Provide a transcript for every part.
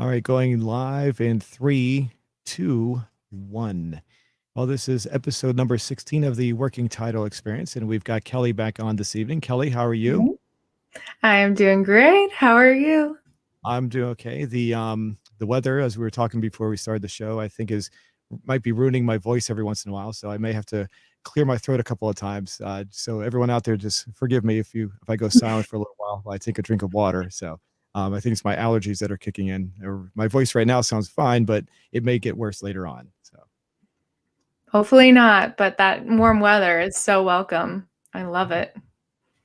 All right, going live in three, two, one. Well, this is episode number 16 of the Working Title Experience, and we've got Kelly back on this evening. Kelly, how are you? Mhm. I am doing great. How are you? I'm doing okay. The weather, as we were talking before we started the show, I think is might be ruining my voice every once in a while, so I may have to clear my throat a couple of times. So everyone out there, just forgive me if I go silent for a little while. I take a drink of water. So I think it's my allergies that are kicking in. Or my voice right now sounds fine, but it may get worse later on. So Hopefully not, but that warm weather is so welcome. I love it.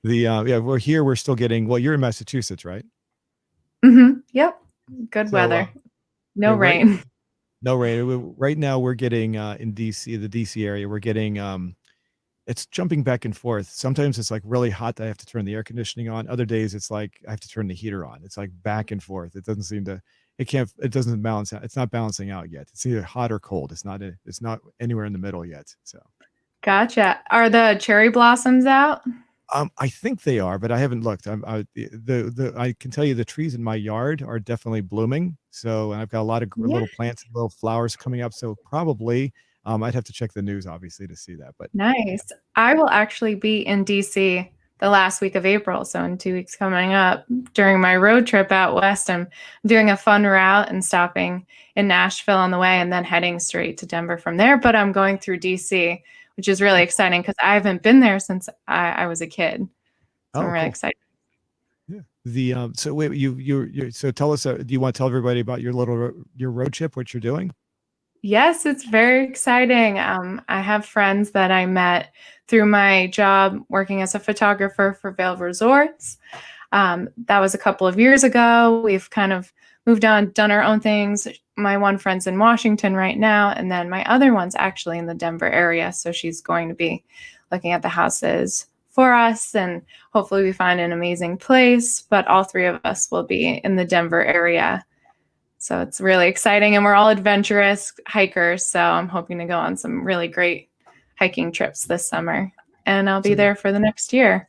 the yeah, we're here. We're still getting. Well, you're in Massachusetts, right? Yep. Good So weather. yeah, No right. rain. No, right. Right now we're getting in DC, the DC area. We're getting it's jumping back and forth. Sometimes it's like really hot that I have to turn the air conditioning on. Other days it's like I have to turn the heater on. It's like back and forth. It doesn't seem to. It doesn't balance out. It's not balancing out yet. It's either hot or cold. It's not anywhere in the middle yet. So Gotcha. Are the cherry blossoms out? I think they are, but I haven't looked. I can tell you the trees in my yard are definitely blooming. So, and I've got a lot of Yeah. little plants and little flowers coming up. So probably, I'd have to check the news obviously to see that. But Nice. I will actually be in DC the last week of April, so in 2 weeks coming up during my road trip out west. I'm doing a fun route and stopping in Nashville on the way and then heading straight to Denver from there. But I'm going through DC, which is really exciting because I haven't been there since I was a kid. So I'm oh, really cool. excited. Yeah. So wait, you so tell us. Do you want to tell everybody about your road trip? What you're doing? Yes, it's very exciting. I have friends that I met through my job working as a photographer for Vail Resorts. That was a couple of years ago. We've kind of moved on, done our own things. My one friend's in Washington right now, and then my other one's actually in the Denver area. So she's going to be looking at the houses for us, and hopefully we find an amazing place. But all three of us will be in the Denver area. So it's really exciting, and we're all adventurous hikers. So I'm hoping to go on some really great hiking trips this summer, and I'll be So there for the next year.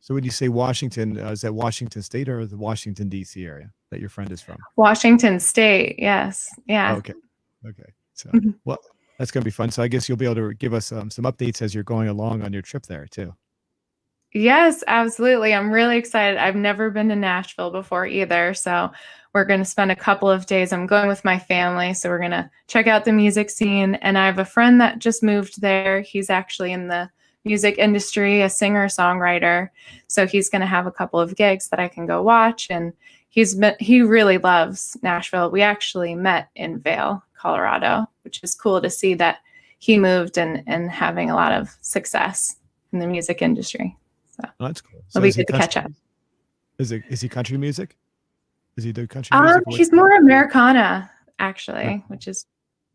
so when you say Washington, is that Washington State or the Washington D.C. area that your friend is from? Washington State, yes. Oh, Yeah. okay. Okay. So, Mhm. well, that's going to be fun. So I guess you'll be able to give us some updates as you're going along on your trip there too. Yes, absolutely. I'm really excited. I've never been to Nashville before either. So we're going to spend a couple of days. I'm going with my family. So we're going to check out the music scene. And I have a friend that just moved there. He's actually in the music industry, a singer songwriter. So he's going to have a couple of gigs that I can go watch. And he really loves Nashville. We actually met in Vail, Colorado, which is cool to see that he moved and having a lot of success in the music industry. So Oh, that's cool. it'll So be is he good to country? catch up. Is he country music? Does he do country music? Or what? He's more Americana, Uh, actually, which is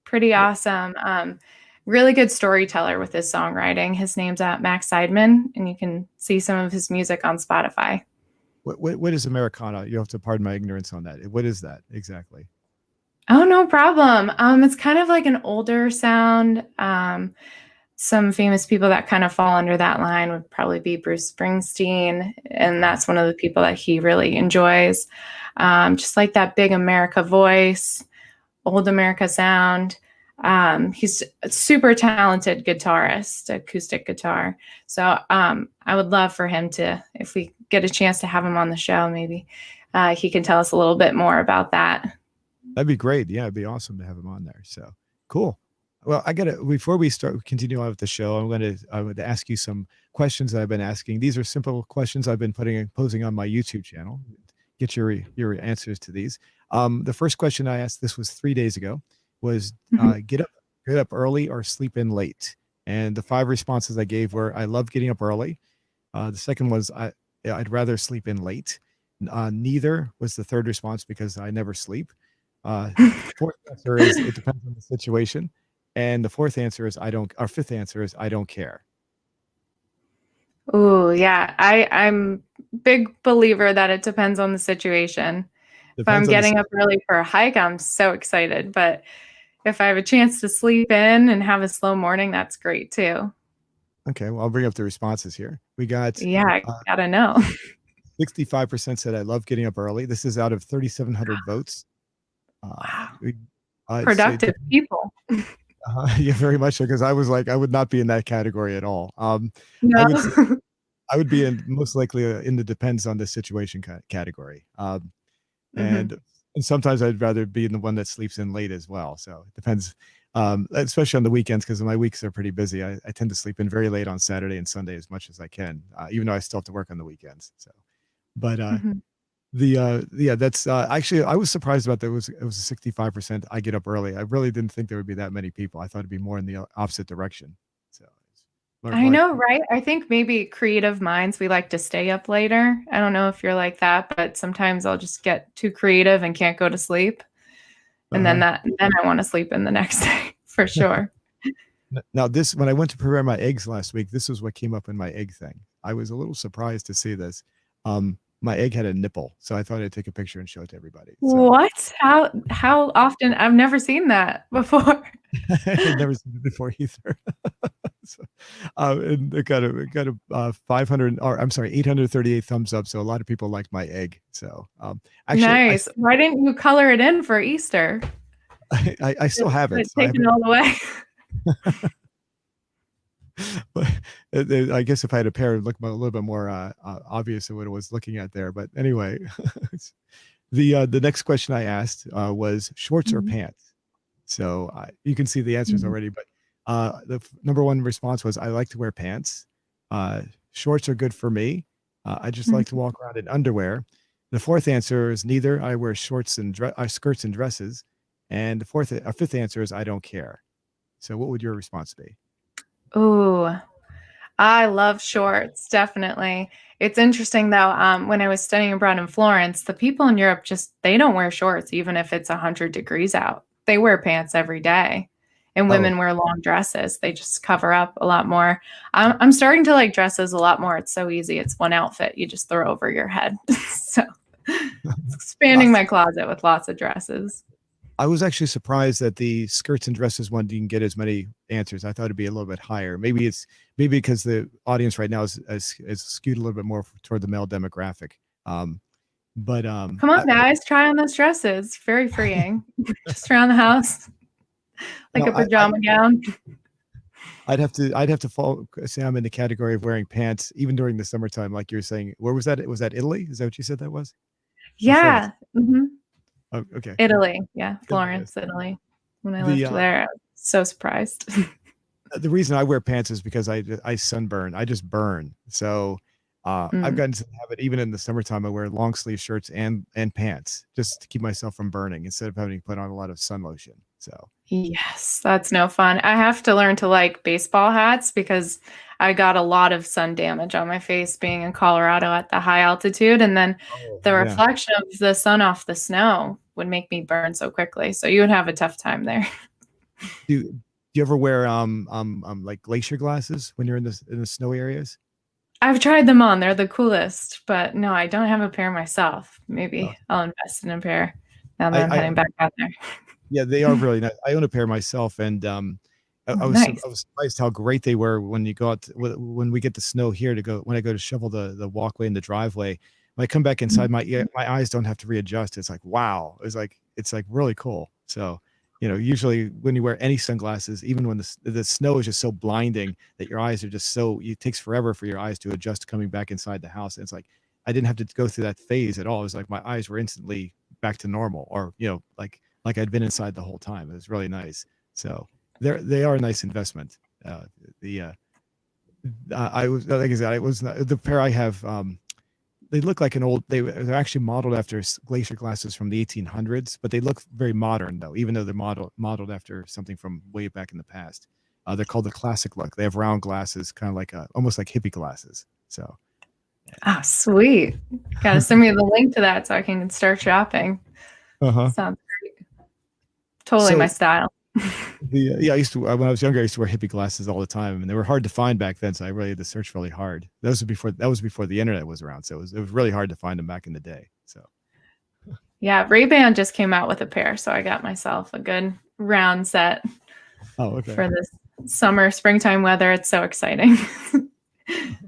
pretty what, awesome. Really good storyteller with his songwriting. His name's Max Seidman, and you can see some of his music on Spotify. what is Americana? You have to pardon my ignorance on that. What is that exactly? Oh, no problem. It's kind of like an older sound. Some famous people that kind of fall under that line would probably be Bruce Springsteen, and that's one of the people that he really enjoys. Just like that big America voice, old America sound. He's a super talented guitarist, acoustic guitar. So I would love for him to, if we get a chance to have him on the show, maybe he can tell us a little bit more about that. That'd be great. Yeah, it'd be awesome to have him on there. So cool. Well, I gotta before we start continue on with the show, I'm going to ask you some questions that I've been asking. These are simple questions I've been posing on my YouTube channel. Get your answers to these. The first question I asked, this was 3 days ago, was Mhm. get up early or sleep in late. And the five responses I gave were I love getting up early. The second was I'd rather sleep in late. Neither was the third response because I never sleep. Uh, Fourth answer is it depends on the situation. And the fourth answer is I don't, our fifth answer is I don't care. Ooh, yeah. I'm big believer that it depends on the situation. If I'm Depends on the getting up early for a hike, I'm so excited. But if I have a chance to sleep in and have a slow morning, that's great too. Okay, well, I'll bring up the responses here. We got Yeah, I uh, gotta know. 65% said I love getting up early. This is out of 3,700 votes. Uh, Wow. I'd say Productive people. yeah, very much so. Because I was like, I would not be in that category at all. I No. would say I would be in most likely in the depends on the situation category. Hmm. And sometimes I'd rather be in the one that sleeps in late as well. So it depends, especially on the weekends because my weeks are pretty busy. I tend to sleep in very late on Saturday and Sunday as much as I can, even though I still have to work on the weekends. So, but Hmm. yeah, that's actually I was surprised about that. It was a 65%. I get up early. I really didn't think there would be that many people. I thought it'd be more in the opposite direction. So, it's I like know, right? I think maybe creative minds, we like to stay up later. I don't know if you're like that, but sometimes I'll just get too creative and can't go to sleep. And uh-huh. then I want to sleep in the next day for sure. Now, this when I went to prepare my eggs last week, this was what came up in my egg thing. I was a little surprised to see this. My egg had a nipple, so I thought I'd take a picture and show it to everybody. So What? How often? I've never seen that before. I had never seen it before either. So, and it got a 500, or I'm sorry, 838 thumbs up. So a lot of people liked my egg. So actually, Nice. Why didn't you color it in for Easter? I still have it. It's So I taken haven't. all the way. But I guess if I had a pair, it'd look a little bit more obvious than what I was looking at there. But anyway, the next question I asked was shorts or Mhm. pants. So you can see the answers Mhm. already. But number one response was I like to wear pants. Uh, Shorts are good for me. I just like to Mhm. walk around in underwear. The fourth answer is neither. I wear skirts and dresses. And fifth answer is I don't care. So what would your response be? Ooh, I love shorts, definitely. It's interesting though, when I was studying abroad in Florence, the people in Europe just they don't wear shorts even if it's 100 degrees out. They wear pants every day. And Oh, women wear long dresses. They just cover up a lot more. I'm starting to like dresses a lot more. It's so easy. It's one outfit you just throw over your head. So it's I, expanding my closet with lots of dresses. I was actually surprised that the skirts and dresses one didn't get as many answers. I thought it'd be a little bit higher. Maybe because the audience right now is skewed a little bit more toward the male demographic. But Come on, guys, try on those dresses. Very freeing. Just around the house like no, a pajama gown. I'd have to fall say I'm in the category of wearing pants even during the summertime, like you're saying. Where was that? Was that Italy? Is that what you said that was? Or France? Yeah. Mhm. Oh, okay. Italy. Yeah, Italy, yes. Florence, Italy. When I The lived there, I was so surprised. the reason I wear pants is because I sunburn. I just burn. So I've Mm. gotten to the habit even in the summertime I wear long sleeve shirts and pants just to keep myself from burning instead of having to put on a lot of sun lotion. So Yes, that's no fun. I have to learn to like baseball hats because I got a lot of sun damage on my face being in Colorado at the high altitude. And then oh the yeah. reflection of the sun off the snow would make me burn so quickly. So you would have a tough time there. Do you ever wear like glacier glasses when you're in the snowy areas? I've tried them on. They're the coolest, but no, I don't have a pair myself. Uh, Maybe I'll invest in a pair now that I'm I heading back out there. Yeah, they are really nice. I own a pair myself, and Oh, nice. I was surprised how great they were when you go out when we get the snow here to go when I go to shovel the walkway and the driveway. When I come back inside, my eyes don't have to readjust. It's like wow, it's like really cool. So usually when you wear any sunglasses, even when the snow is just so blinding that your eyes are just so it takes forever for your eyes to adjust coming back inside the house. And it's like I didn't have to go through that phase at all. It was like my eyes were instantly back to normal, or like I'd been inside the whole time. It was really nice. So they are a nice investment. The I was like I said, I was not, the pair I have. They look like an old. They're actually modeled after glacier glasses from the 1800s, but they look very modern though, even though they're modeled after something from way back in the past. They're called the classic look. They have round glasses, kind of like almost like hippie glasses. So Oh, sweet. Got to send me the link to that so I can start shopping. uh-huh. Sounds great. Totally my So style. yeah, I used to when I was younger, I used to wear hippie glasses all the time, and they were hard to find back then. So I really had to search really hard. That was before the internet was around, so it was really hard to find them back in the day. So Yeah, Ray-Ban just came out with a pair, so I got myself a good round set oh okay. for this summer, springtime weather. It's so exciting.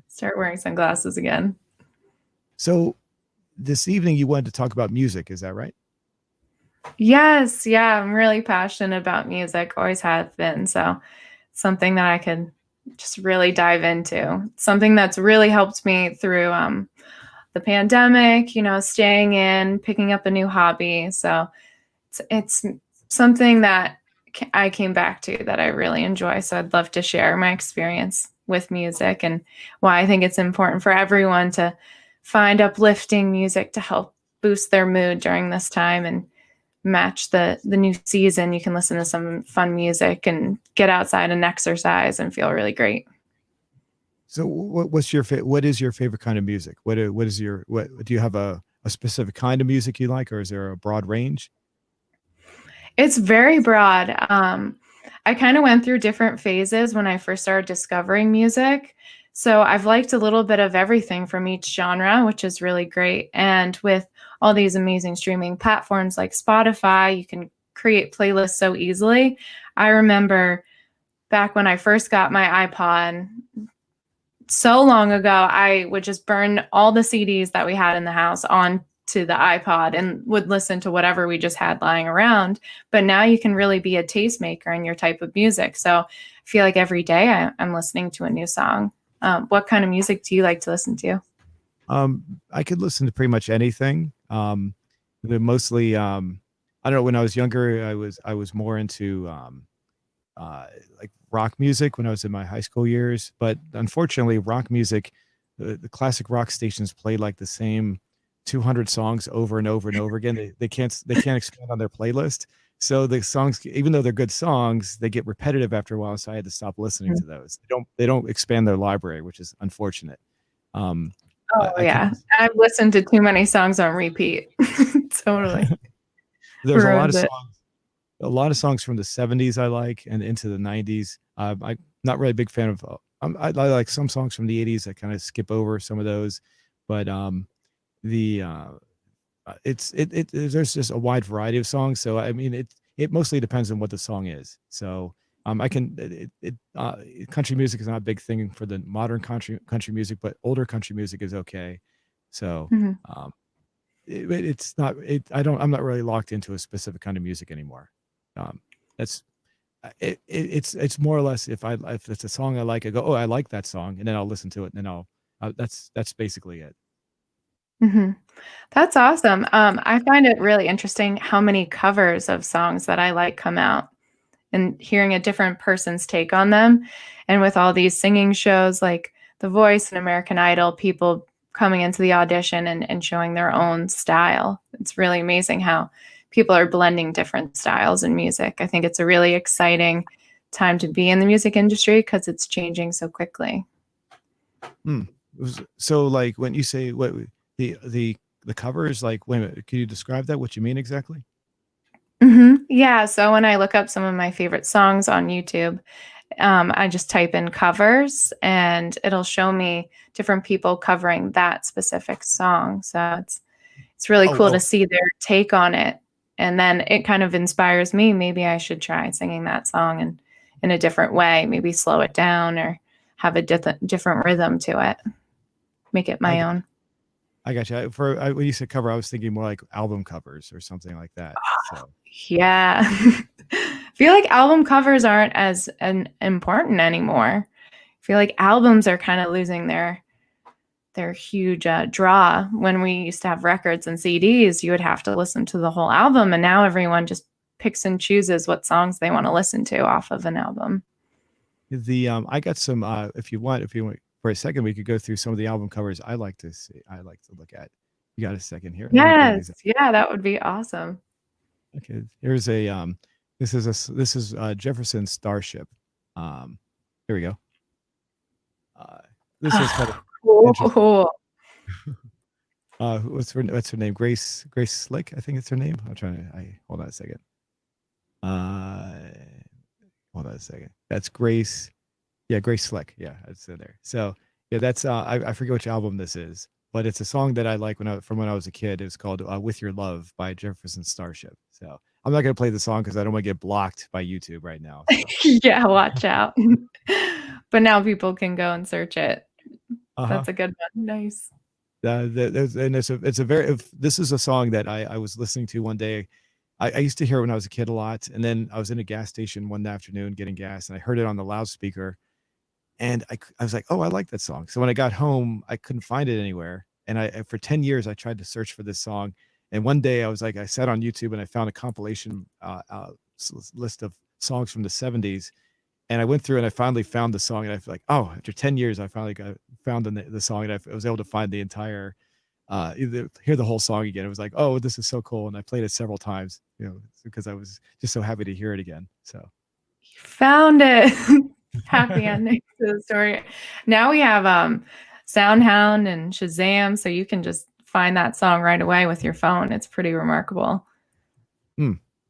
Start wearing sunglasses again. So this evening you wanted to talk about music, is that right? Yes, yeah, I'm really passionate about music, always have been. So, something that I could just really dive into. Something that's really helped me through the pandemic, staying in, picking up a new hobby. So, it's something that I came back to that I really enjoy. So, I'd love to share my experience with music and why I think it's important for everyone to find uplifting music to help boost their mood during this time and match the new season. You can listen to some fun music and get outside and exercise and feel really great. So what is your favorite kind of music? What is your what do you have a specific kind of music you like, or is there a broad range? It's very broad. I kind of went through different phases when I first started discovering music. So I've liked a little bit of everything from each genre, which is really great. And with all these amazing streaming platforms like Spotify, you can create playlists so easily. I remember back when I first got my iPod so long ago, I would just burn all the CDs that we had in the house on to the iPod and would listen to whatever we just had lying around. But now you can really be a tastemaker in your type of music. So I feel like every day I'm listening to a new song. What kind of music do you like to listen to? I could listen to pretty much anything. But mostly, I don't know. When I was younger, I was more into like rock music when I was in my high school years. But unfortunately, rock music, the classic rock stations play like the same 200 songs over and over and over again. They can't expand on their playlist. So the songs, even though they're good songs, they get repetitive after a while. So I had to stop listening to those. They don't expand their library, which is unfortunate. Um, Oh, I can yeah. I've listened to too many songs on repeat. Totally there's ruins it. a lot of songs from the 70s I like and into the 90s. I'm not really a big fan of I like some songs from the 80s. I kind of skip over some of those, but the there's just a wide variety of songs. So I mean it mostly depends on what the song is. So I can country music is not a big thing for the modern country music, but older country music is okay. So Mhm. um it's not I'm not really locked into a specific kind of music anymore. Um, that's it's more or less if it's a song I like, I go, oh, I like that song, and then I'll listen to it, and then that's basically it. Mhm. That's awesome. I find it really interesting how many covers of songs that I like come out and hearing a different person's take on them. And with all these singing shows like The Voice and American Idol, people coming into the audition and showing their own style. It's really amazing how people are blending different styles in music. I think it's a really exciting time to be in the music industry because it's changing so quickly. Hmm. So like when you say what the covers, like, wait a minute, can you describe that? What you mean exactly? Yeah, so when I look up some of my favorite songs on YouTube, I just type in covers and it'll show me different people covering that specific song. So it's really Oh, cool to oh, see their take on it. And then it kind of inspires me. Maybe I should try singing that song in a different way, maybe slow it down or have a different rhythm to it, make it I my got own. I got you. When you said cover, I was thinking more like album covers or something like that. So Yeah. I feel like album covers aren't as important anymore. I feel like albums are kind of losing their huge draw. When we used to have records and CDs, you would have to listen to the whole album, and now everyone just picks and chooses what songs they want to listen to off of an album. the I got some if you want for a second we could go through some of the album covers I like to look at. You got a second here? Let me bring Yes, these up. yeah, that would be awesome. Okay, here's a this is Jefferson Starship. Here we go. Uh, this was kind of interesting. Cool. What's her name? Grace Slick, I think it's her name. I'm trying to I hold on a second. Uh, hold on a second. That's Grace. Yeah, Grace Slick. Yeah, that's in there. So yeah, that's I forget which album this is, but it's a song that I like when I was a kid. It's called "With Your Love" by Jefferson Starship. So I'm not gonna play the song because I don't want to get blocked by YouTube right now. So Yeah, watch out. But now people can go and search it. uh-huh. That's a good one. Nice. There's, and it's a very if, this is a song that I was listening to one day. I used to hear it when I was a kid a lot, and then I was in a gas station one afternoon getting gas, and I heard it on the loudspeaker, and I was like, "Oh, I like that song." So when I got home, I couldn't find it anywhere, and for 10 years I tried to search for this song, and one day I was like, I sat on YouTube and I found a compilation list of songs from the 70s, and I went through and I finally found the song, and I feel like, oh, after 10 years, I finally found the song, and I was able to find the entire hear the whole song again. It was like, oh, this is so cool, and I played it several times, because I was just so happy to hear it again. So Found it. Happy ending to the story. Now we have SoundHound and Shazam, so you can just find that song right away with your phone. It's pretty remarkable.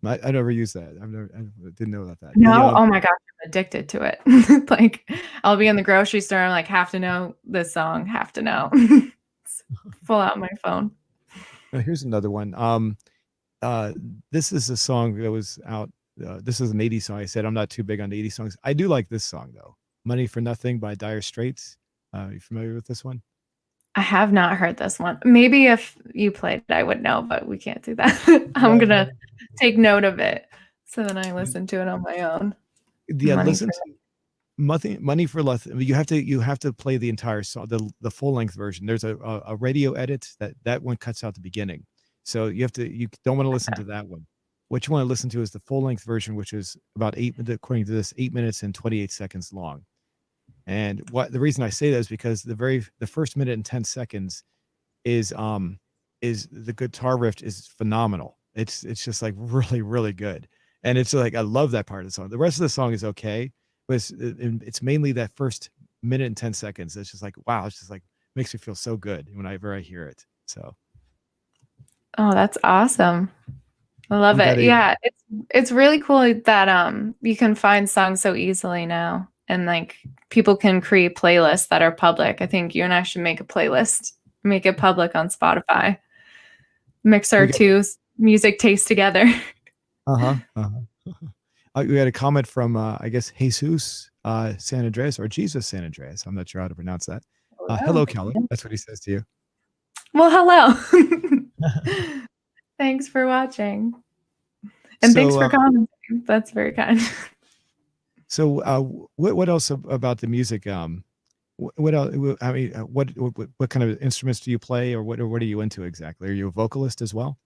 I never used that. I didn't know about that. No, oh my gosh, I'm addicted to it. Like I'll be in the grocery store, I'm like, have to know this song, have to know. Pull out my phone. Here's another one. This is a song that was out. This is an 80s song. I said I'm not too big on 80s songs. I do like this song though. "Money for Nothing" by Dire Straits. You familiar with this one? I have not heard this one. Maybe if you played it, I would know, but we can't do that. I'm No, gonna take note of it so then I listen to it on my own. yeah, Money listen for to Money for Less. I mean, you have to play the entire song, the full length version. There's a radio edit that one cuts out the beginning, so you don't want to listen to that one. What you want to listen to is the full length version, which is about according to this, 8 minutes and 28 seconds long. And what the reason I say that is because the first minute and 10 seconds is the guitar riff is phenomenal. It's just like really, really good. And it's like I love that part of the song. The rest of the song is okay, but it's mainly that first minute and 10 seconds. It's just like, wow, it's just like makes me feel so good whenever I hear it. So Oh, that's awesome. I love we got it. a Yeah, it's really cool that you can find songs so easily now, and like people can create playlists that are public. I think you and I should make a playlist, make it public on Spotify. Mix we our got two music tastes together. uh-huh. Uh-huh. We had a comment from I guess Jesus San Andreas, or Jesus San Andreas. I'm not sure how to pronounce that. Hello. Hello, Kelly. That's what he says to you. Well, hello. Thanks for watching. And thanks So for commenting. That's very kind. So, what else about the music? What else? I mean, what kind of instruments do you play, or what are you into exactly? Are you a vocalist as well?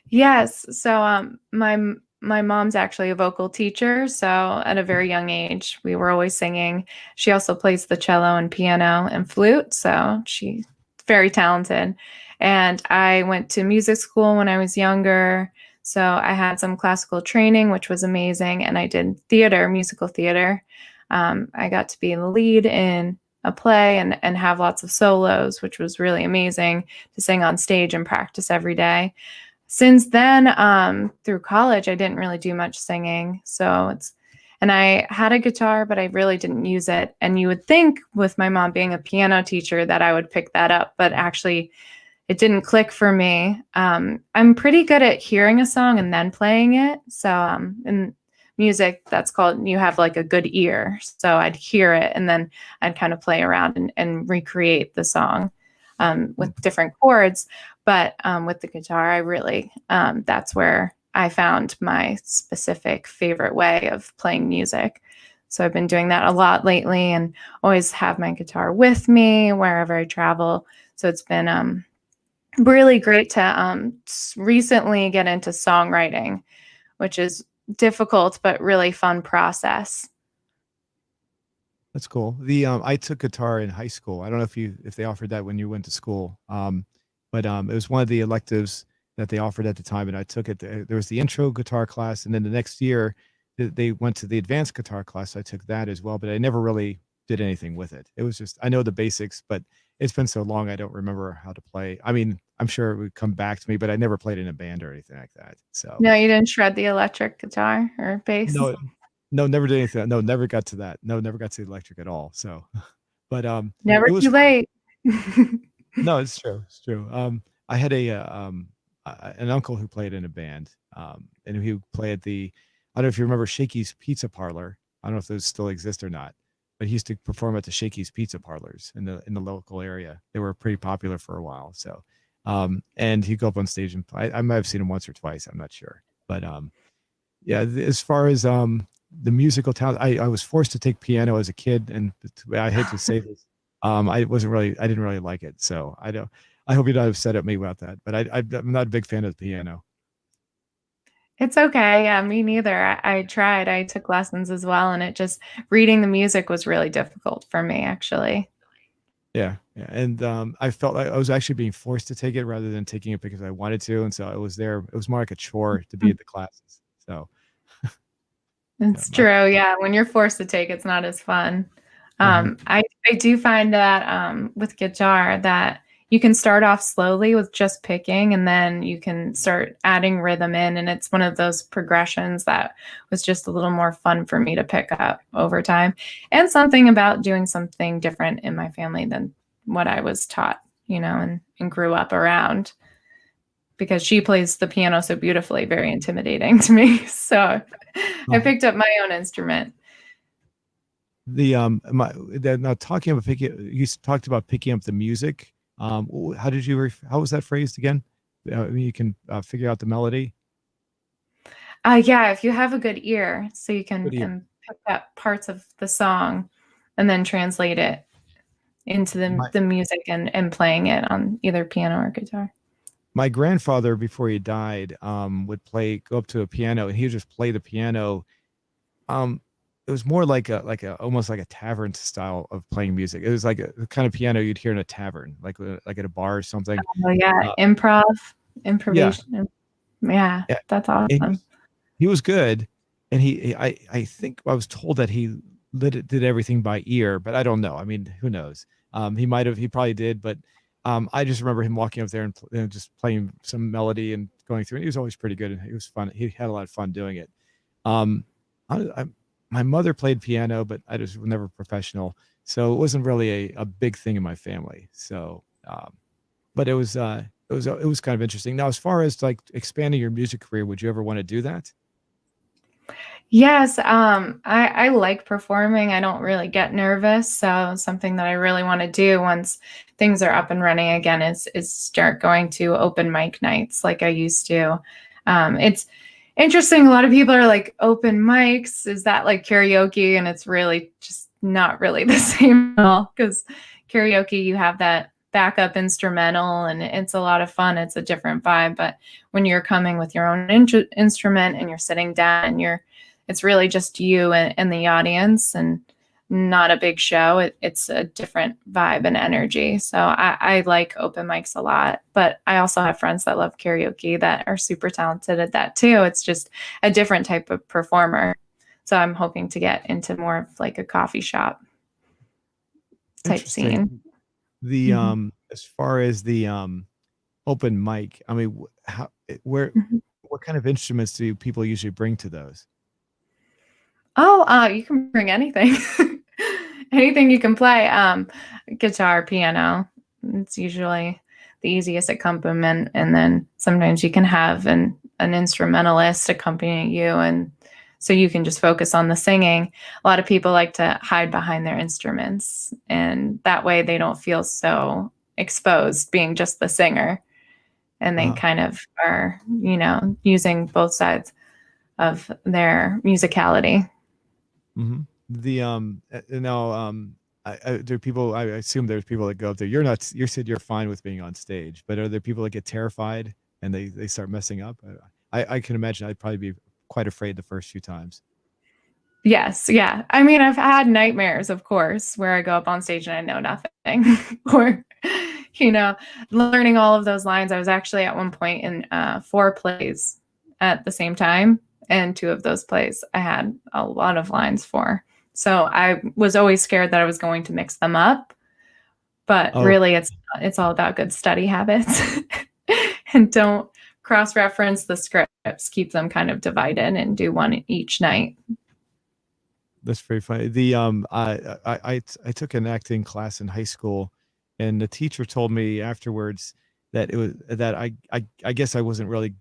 Yes. So my mom's actually a vocal teacher, so at a very young age, we were always singing. She also plays the cello and piano and flute, so she's very talented. And I went to music school when I was younger, so I had some classical training, which was amazing, and I did theater, musical theater. I got to be the lead in a play and have lots of solos, which was really amazing to sing on stage and practice every day. Since then, through college, I didn't really do much singing. And I had a guitar, but I really didn't use it. And you would think with my mom being a piano teacher that I would pick that up, but actually it didn't click for me. I'm pretty good at hearing a song and then playing it. So in music, that's called, you have like a good ear. So I'd hear it and then I'd kind of play around and recreate the song with different chords. But with the guitar, I really, that's where I found my specific favorite way of playing music. So I've been doing that a lot lately and always have my guitar with me wherever I travel. So it's been really great to recently get into songwriting, which is difficult but really fun process. That's cool. I took guitar in high school. I don't know if they offered that when you went to school, but it was one of the electives that they offered at the time, and I took it. There was the intro guitar class, and then the next year they went to the advanced guitar class. So I took that as well, but I never really did anything with it. It was just I know the basics, but it's been so long I don't remember how to play. I mean, I'm sure it would come back to me, but I never played in a band or anything like that. So No, you didn't shred the electric guitar or bass? no, no, never did anything. No, never got to that. No, never got to the electric at all. So, but Never it was too fun. late. No, it's true. It's true. I had an uncle who played in a band, and he would play at I don't know if you remember Shakey's Pizza Parlor. I don't know if those still exist or not, but he used to perform at the Shakey's Pizza Parlors in the local area. They were pretty popular for a while. So, And he'd go up on stage and play. I might have seen him once or twice. I'm not sure, but yeah. As far as the musical talent, I was forced to take piano as a kid, and I hate to say this, I didn't really like it. So I don't. I hope you're not upset at me about that, but I'm not a big fan of the piano. It's okay. Yeah, me neither. I tried. I took lessons as well, and it just reading the music was really difficult for me, actually. Yeah, yeah, and I felt like I was actually being forced to take it rather than taking it because I wanted to, and so I was there. It was more like a chore to be Mm. at the classes. So yeah, It's true. Yeah, when you're forced to take, it's not as fun. mhm. I do find that with guitar that you can start off slowly with just picking, and then you can start adding rhythm in, and it's one of those progressions that was just a little more fun for me to pick up over time, and something about doing something different in my family than what I was taught, and grew up around. Because she plays the piano so beautifully, very intimidating to me. So I Oh, picked up my own instrument. now talking about picking, you talked about picking up the music. How did you? How was that phrased again? You can figure out the melody. Yeah, if you have a good ear, so you Good can ear. pick up parts of the song and then translate it into My the music and playing it on either piano or guitar. my grandfather before he died would go up to a piano and he would just play the piano. Um, it was more like a almost like a tavern style of playing music. It was like the kind of piano you'd hear in a tavern, like at a bar or something. Oh yeah, Uh, yeah, improvisation. Yeah, yeah. that's And awesome. he was good, and I think I was told that he did everything by ear, but I don't know. I mean, who knows? He probably did, but I just remember him walking up there and just playing some melody and going through. And he was always pretty good, and he was fun. He had a lot of fun doing it. Um, I my mother played piano, but I just was never professional, so it wasn't really a big thing in my family. So, but it was kind of interesting. Now, as far as like expanding your music career, would you ever want to do that? Yes, I like performing. I don't really get nervous, so something that I really want to do once things are up and running again is start going to open mic nights like I used to. It's interesting. A lot of people are like, open mics, is that like karaoke? And it's really just not really the same at all because karaoke, you have that backup instrumental and it's a lot of fun. It's a different vibe. But when you're coming with your own instrument and you're sitting down and it's really just you and the audience and not a big show. It's a different vibe and energy. So I like open mics a lot, but I also have friends that love karaoke that are super talented at that too. It's just a different type of performer. So I'm hoping to get into more of like a coffee shop type scene. Interesting. The Mhm. as far as the open mic, I mean, where Mhm. what kind of instruments do people usually bring to those? Oh, you can bring anything. Anything you can play. Guitar, piano. It's usually the easiest accompaniment, and then sometimes you can have an instrumentalist accompanying you, and so you can just focus on the singing. A lot of people like to hide behind their instruments, and that way they don't feel so exposed being just the singer, and they Uh, kind of are, using both sides of their musicality. mhm. The now there are people. I assume there's people that go up there. You're not. You said you're fine with being on stage, but are there people that get terrified and they start messing up? I can imagine I'd probably be quite afraid the first few times. Yes, yeah. I mean, I've had nightmares, of course, where I go up on stage and I know nothing, or, you know, learning all of those lines. I was actually at one point in 4 plays at the same time, and 2 of those plays I had a lot of lines for. So I was always scared that I was going to mix them up, but Oh, really, it's all about good study habits, and don't cross-reference the scripts. Keep them kind of divided and do one each night. that's very funny. The I took an acting class in high school, and the teacher told me afterwards that it was that I guess I wasn't really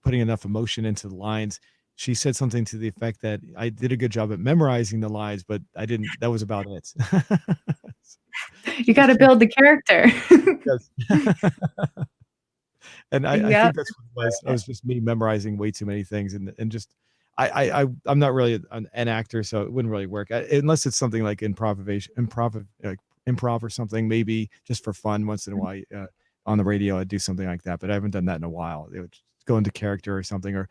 putting enough emotion into the lines. She said something to the effect that I did a good job at memorizing the lines, but I didn't. That was about it. You got It's to true. build the character. Yes. And I Yep. think that's what it was. It was just me memorizing way too many things, and just I'm not really an actor, so it wouldn't really work unless it's something like like improv or something, maybe just for fun once in a while. On the radio, I'd do something like that, but I haven't done that in a while. It would go into character or something, or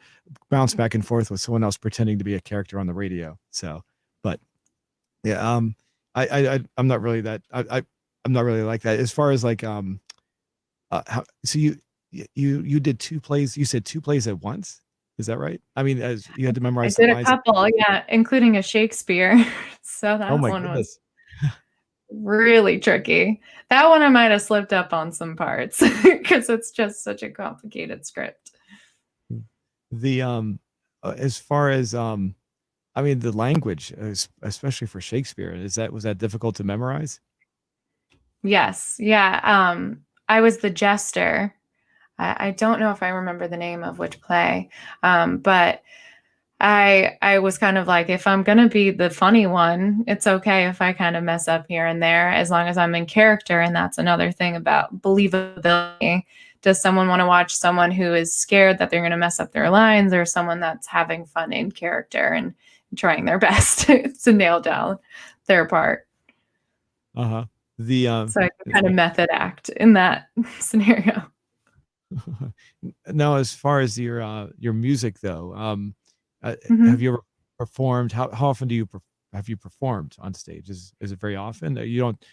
bounce back and forth with someone else pretending to be a character on the radio. So, but yeah, I'm not really that. I'm not really like that as far as like so you did two plays. You said two plays at once. Is that right? I mean, as you had to I memorize the did a lines. couple, yeah, including a Shakespeare. So Oh that my one was goodness. really tricky. That one I might have slipped up on some parts because it's just such a complicated script. The as far as I mean the language, especially for Shakespeare, was that difficult to memorize? Yes, yeah. I was the jester. I don't know if I remember the name of which play, but I was kind of like, if I'm gonna be the funny one, it's okay if I kind of mess up here and there, as long as I'm in character. And that's another thing about believability. Does someone want to watch someone who is scared that they're going to mess up their lines, or someone that's having fun in character and trying their best to nail down their part? Uh-huh. The So I can kind of method act in that scenario. now as far as your music though, have Mhm. you ever performed? How often have you performed on stage? Is it very often? You don't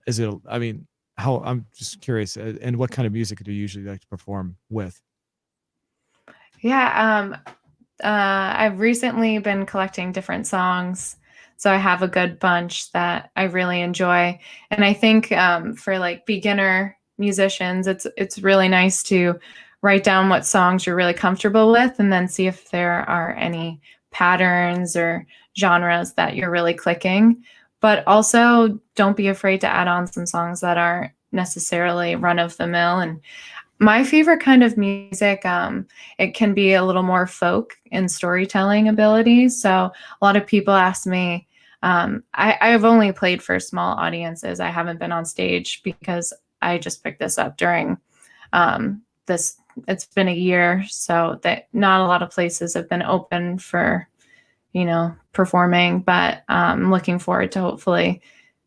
is it I mean, how I'm just curious, and what kind of music do you usually like to perform with? Yeah, I've recently been collecting different songs, so I have a good bunch that I really enjoy. And I think for like beginner musicians, it's really nice to write down what songs you're really comfortable with, and then see if there are any patterns or genres that you're really clicking. But also, don't be afraid to add on some songs that aren't necessarily run of the mill. And my favorite kind of music, it can be a little more folk and storytelling ability. So a lot of people ask me, I've only played for small audiences. I haven't been on stage because I just picked this up during this. It's been a year, so that not a lot of places have been open for, performing. But I'm looking forward to hopefully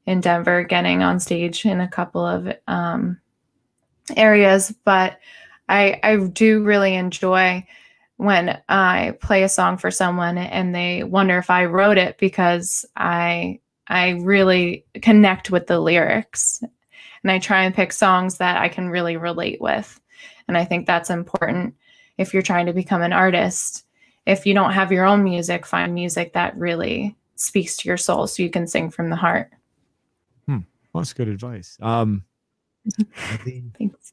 in Denver getting on stage in a couple of areas. But I do really enjoy when I play a song for someone and they wonder if I wrote it, because I really connect with the lyrics, and I try and pick songs that I can really relate with. And I think that's important if you're trying to become an artist. If you don't have your own music, find music that really speaks to your soul so you can sing from the heart. Hmm. Well, that's good advice. The Thanks.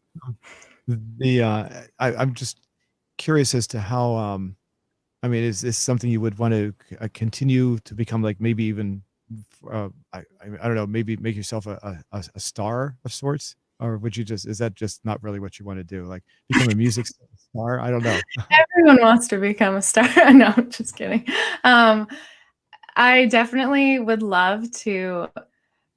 I'm just curious as to how I mean, is this something you would want to continue to become, like maybe even I don't know, maybe make yourself a star of sorts, or would you just is that just not really what you want to do, like become a music star? I don't know. Everyone wants to become a star. No, I'm just kidding. Um, I definitely would love to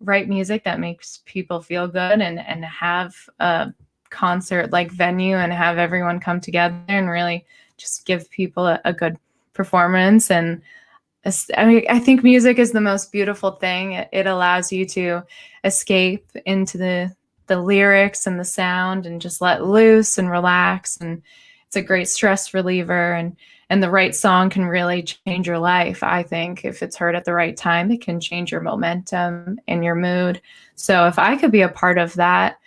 write music that makes people feel good, and have a concert like venue and have everyone come together and really just give people a good performance. And I mean, I think music is the most beautiful thing. It allows you to escape into the lyrics and the sound and just let loose and relax. And it's a great stress reliever. And the right song can really change your life. I think if it's heard at the right time, it can change your momentum and your mood. So if I could be a part of that,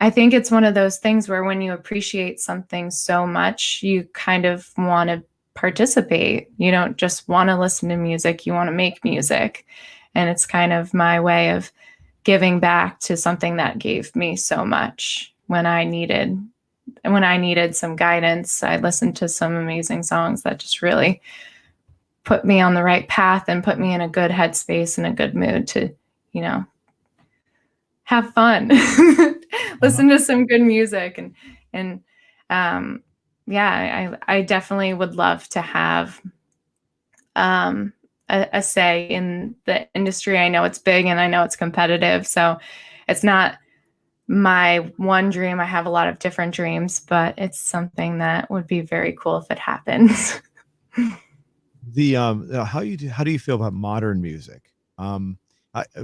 I think it's one of those things where when you appreciate something so much, you kind of want to participate. You don't just want to listen to music, you want to make music. And it's kind of my way of giving back to something that gave me so much when I needed some guidance. I listened to some amazing songs that just really put me on the right path and put me in a good headspace and a good mood to, you know, have fun. Uh-huh. Listen to some good music. And yeah, I definitely would love to have a say in the industry. I know it's big and I know it's competitive, so it's not my one dream. I have a lot of different dreams, but it's something that would be very cool if it happens. The how do you feel about modern music?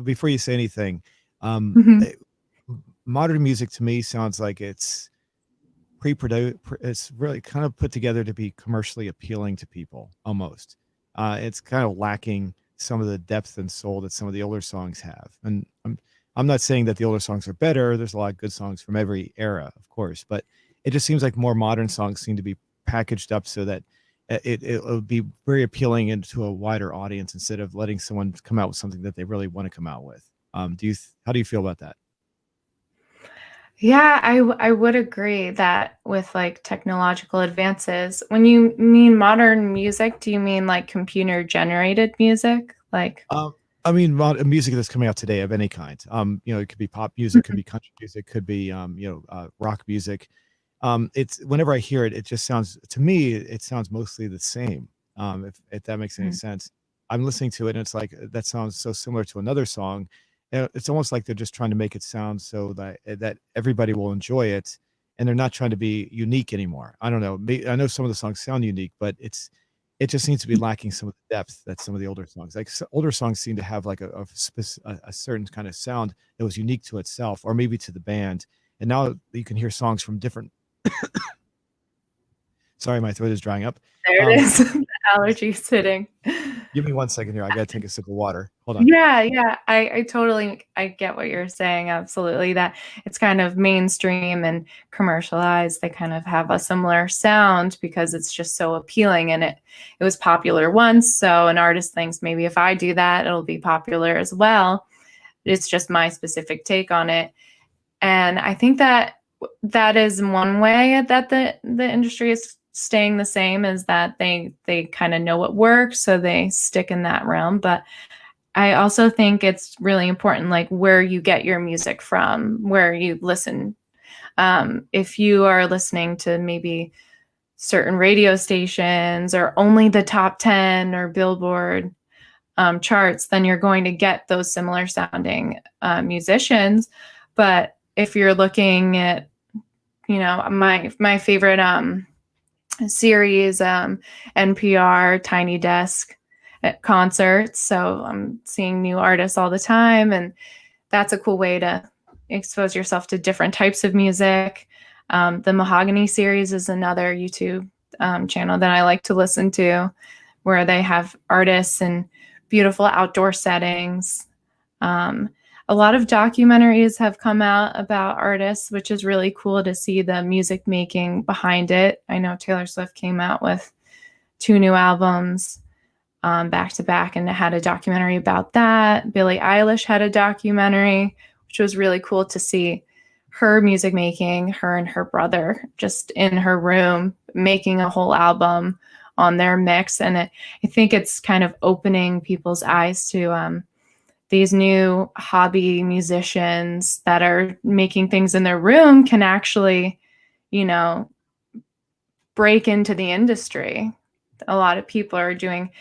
Before you say anything, um, Mhm. eh, modern music to me sounds like it's pre-produced. It's really kind of put together to be commercially appealing to people almost. It's kind of lacking some of the depth and soul that some of the older songs have. And I'm not saying that the older songs are better. There's a lot of good songs from every era, of course, but it just seems like more modern songs seem to be packaged up so that it would be very appealing into a wider audience instead of letting someone come out with something that they really want to come out with. How do you feel about that? Yeah, I would agree that with like technological advances, when you mean modern music, do you mean like computer generated music? Like, Um, I mean, music that's coming out today of any kind. It could be pop music, could be country music, could be rock music. It's whenever I hear it, it just sounds to me, it sounds mostly the same. If that makes any Mhm. sense. I'm listening to it and it's like that sounds so similar to another song. It's almost like they're just trying to make it sound so that everybody will enjoy it, and they're not trying to be unique anymore. I don't know. I know some of the songs sound unique, but it just seems to be lacking some of the depth that some of the older songs, like older songs, seem to have like a certain kind of sound that was unique to itself, or maybe to the band. And now you can hear songs from different. Sorry, my throat is drying up. There it Um, is. The allergy sitting. Give me 1 second here. I gotta take a sip of water. Hold on. Yeah, yeah. I totally I get what you're saying. Absolutely. That it's kind of mainstream and commercialized. They kind of have a similar sound because it's just so appealing and it was popular once. So an artist thinks maybe if I do that, it'll be popular as well. It's just my specific take on it. And I think that that is one way that the industry is staying the same, is that they kind of know what works, so they stick in that realm. But I also think it's really important, like where you get your music from, where you listen. If you are listening to maybe certain radio stations or only the top 10 or Billboard charts, then you're going to get those similar sounding musicians. But if you're looking at, my favorite series, NPR Tiny Desk at concerts. So I'm seeing new artists all the time, and that's a cool way to expose yourself to different types of music. The Mahogany series is another YouTube channel that I like to listen to, where they have artists in beautiful outdoor settings. Um, a lot of documentaries have come out about artists, which is really cool to see the music making behind it. I know Taylor Swift came out with 2 new albums back to back and had a documentary about that. Billie Eilish had a documentary, which was really cool to see her music making, her and her brother just in her room making a whole album on their mix. And I think it's kind of opening people's eyes to these new hobby musicians that are making things in their room can actually, you know, break into the industry. A lot of people are doing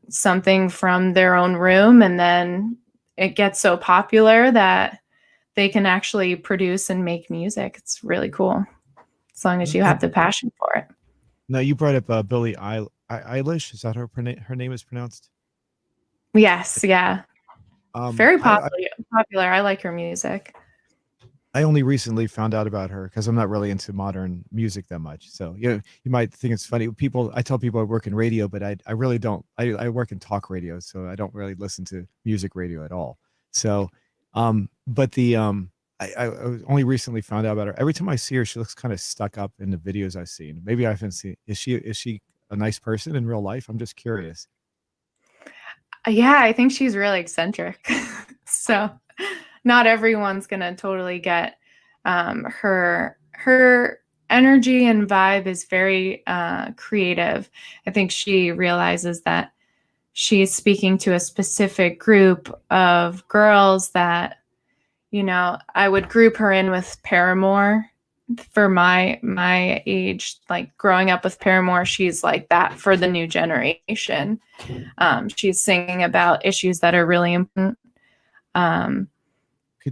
something from their own room, and then it gets so popular that they can actually produce and make music. It's really cool as long as you have the passion for it. Now you brought up Billie Eilish. Is that her name is pronounced? Yes, yeah. Very I popular. I like her music. I only recently found out about her because I'm not really into modern music that much. So, you might think it's funny. I tell people I work in radio, but I really don't. I work in talk radio, so I don't really listen to music radio at all. So, but I only recently found out about her. Every time I see her, she looks kind of stuck up in the videos I've seen. Maybe I haven't seen. Is she a nice person in real life? I'm just curious. Yeah, I think she's really eccentric. So not everyone's gonna totally get her energy and vibe is very creative. I think she realizes that she's speaking to a specific group of girls that, I would group her in with Paramore. For my age, like growing up with Paramore, she's like that for the new generation. She's singing about issues that are really important. Um,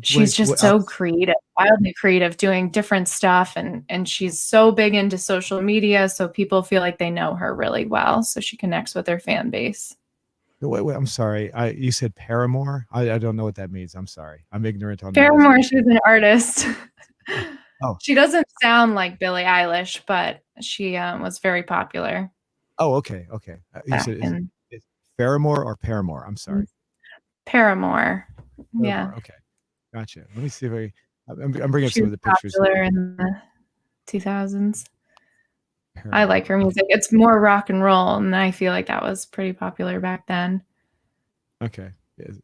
She's just so creative, wildly creative, doing different stuff, and she's so big into social media, so people feel like they know her really well, so she connects with her fan base. Wait, I'm sorry. You said Paramore? I don't know what that means. I'm sorry. I'm ignorant on that. Paramore, she's an artist. Oh. She doesn't sound like Billie Eilish, but she was very popular. Oh, okay. You said is Paramore or Paramore? I'm sorry. Paramore. Paramore. Yeah. Okay. Gotcha. Let me see if I'm bringing up She some was of the pictures. popular in the 2000s. Paramore. I like her music. It's more rock and roll, and I feel like that was pretty popular back then. Okay.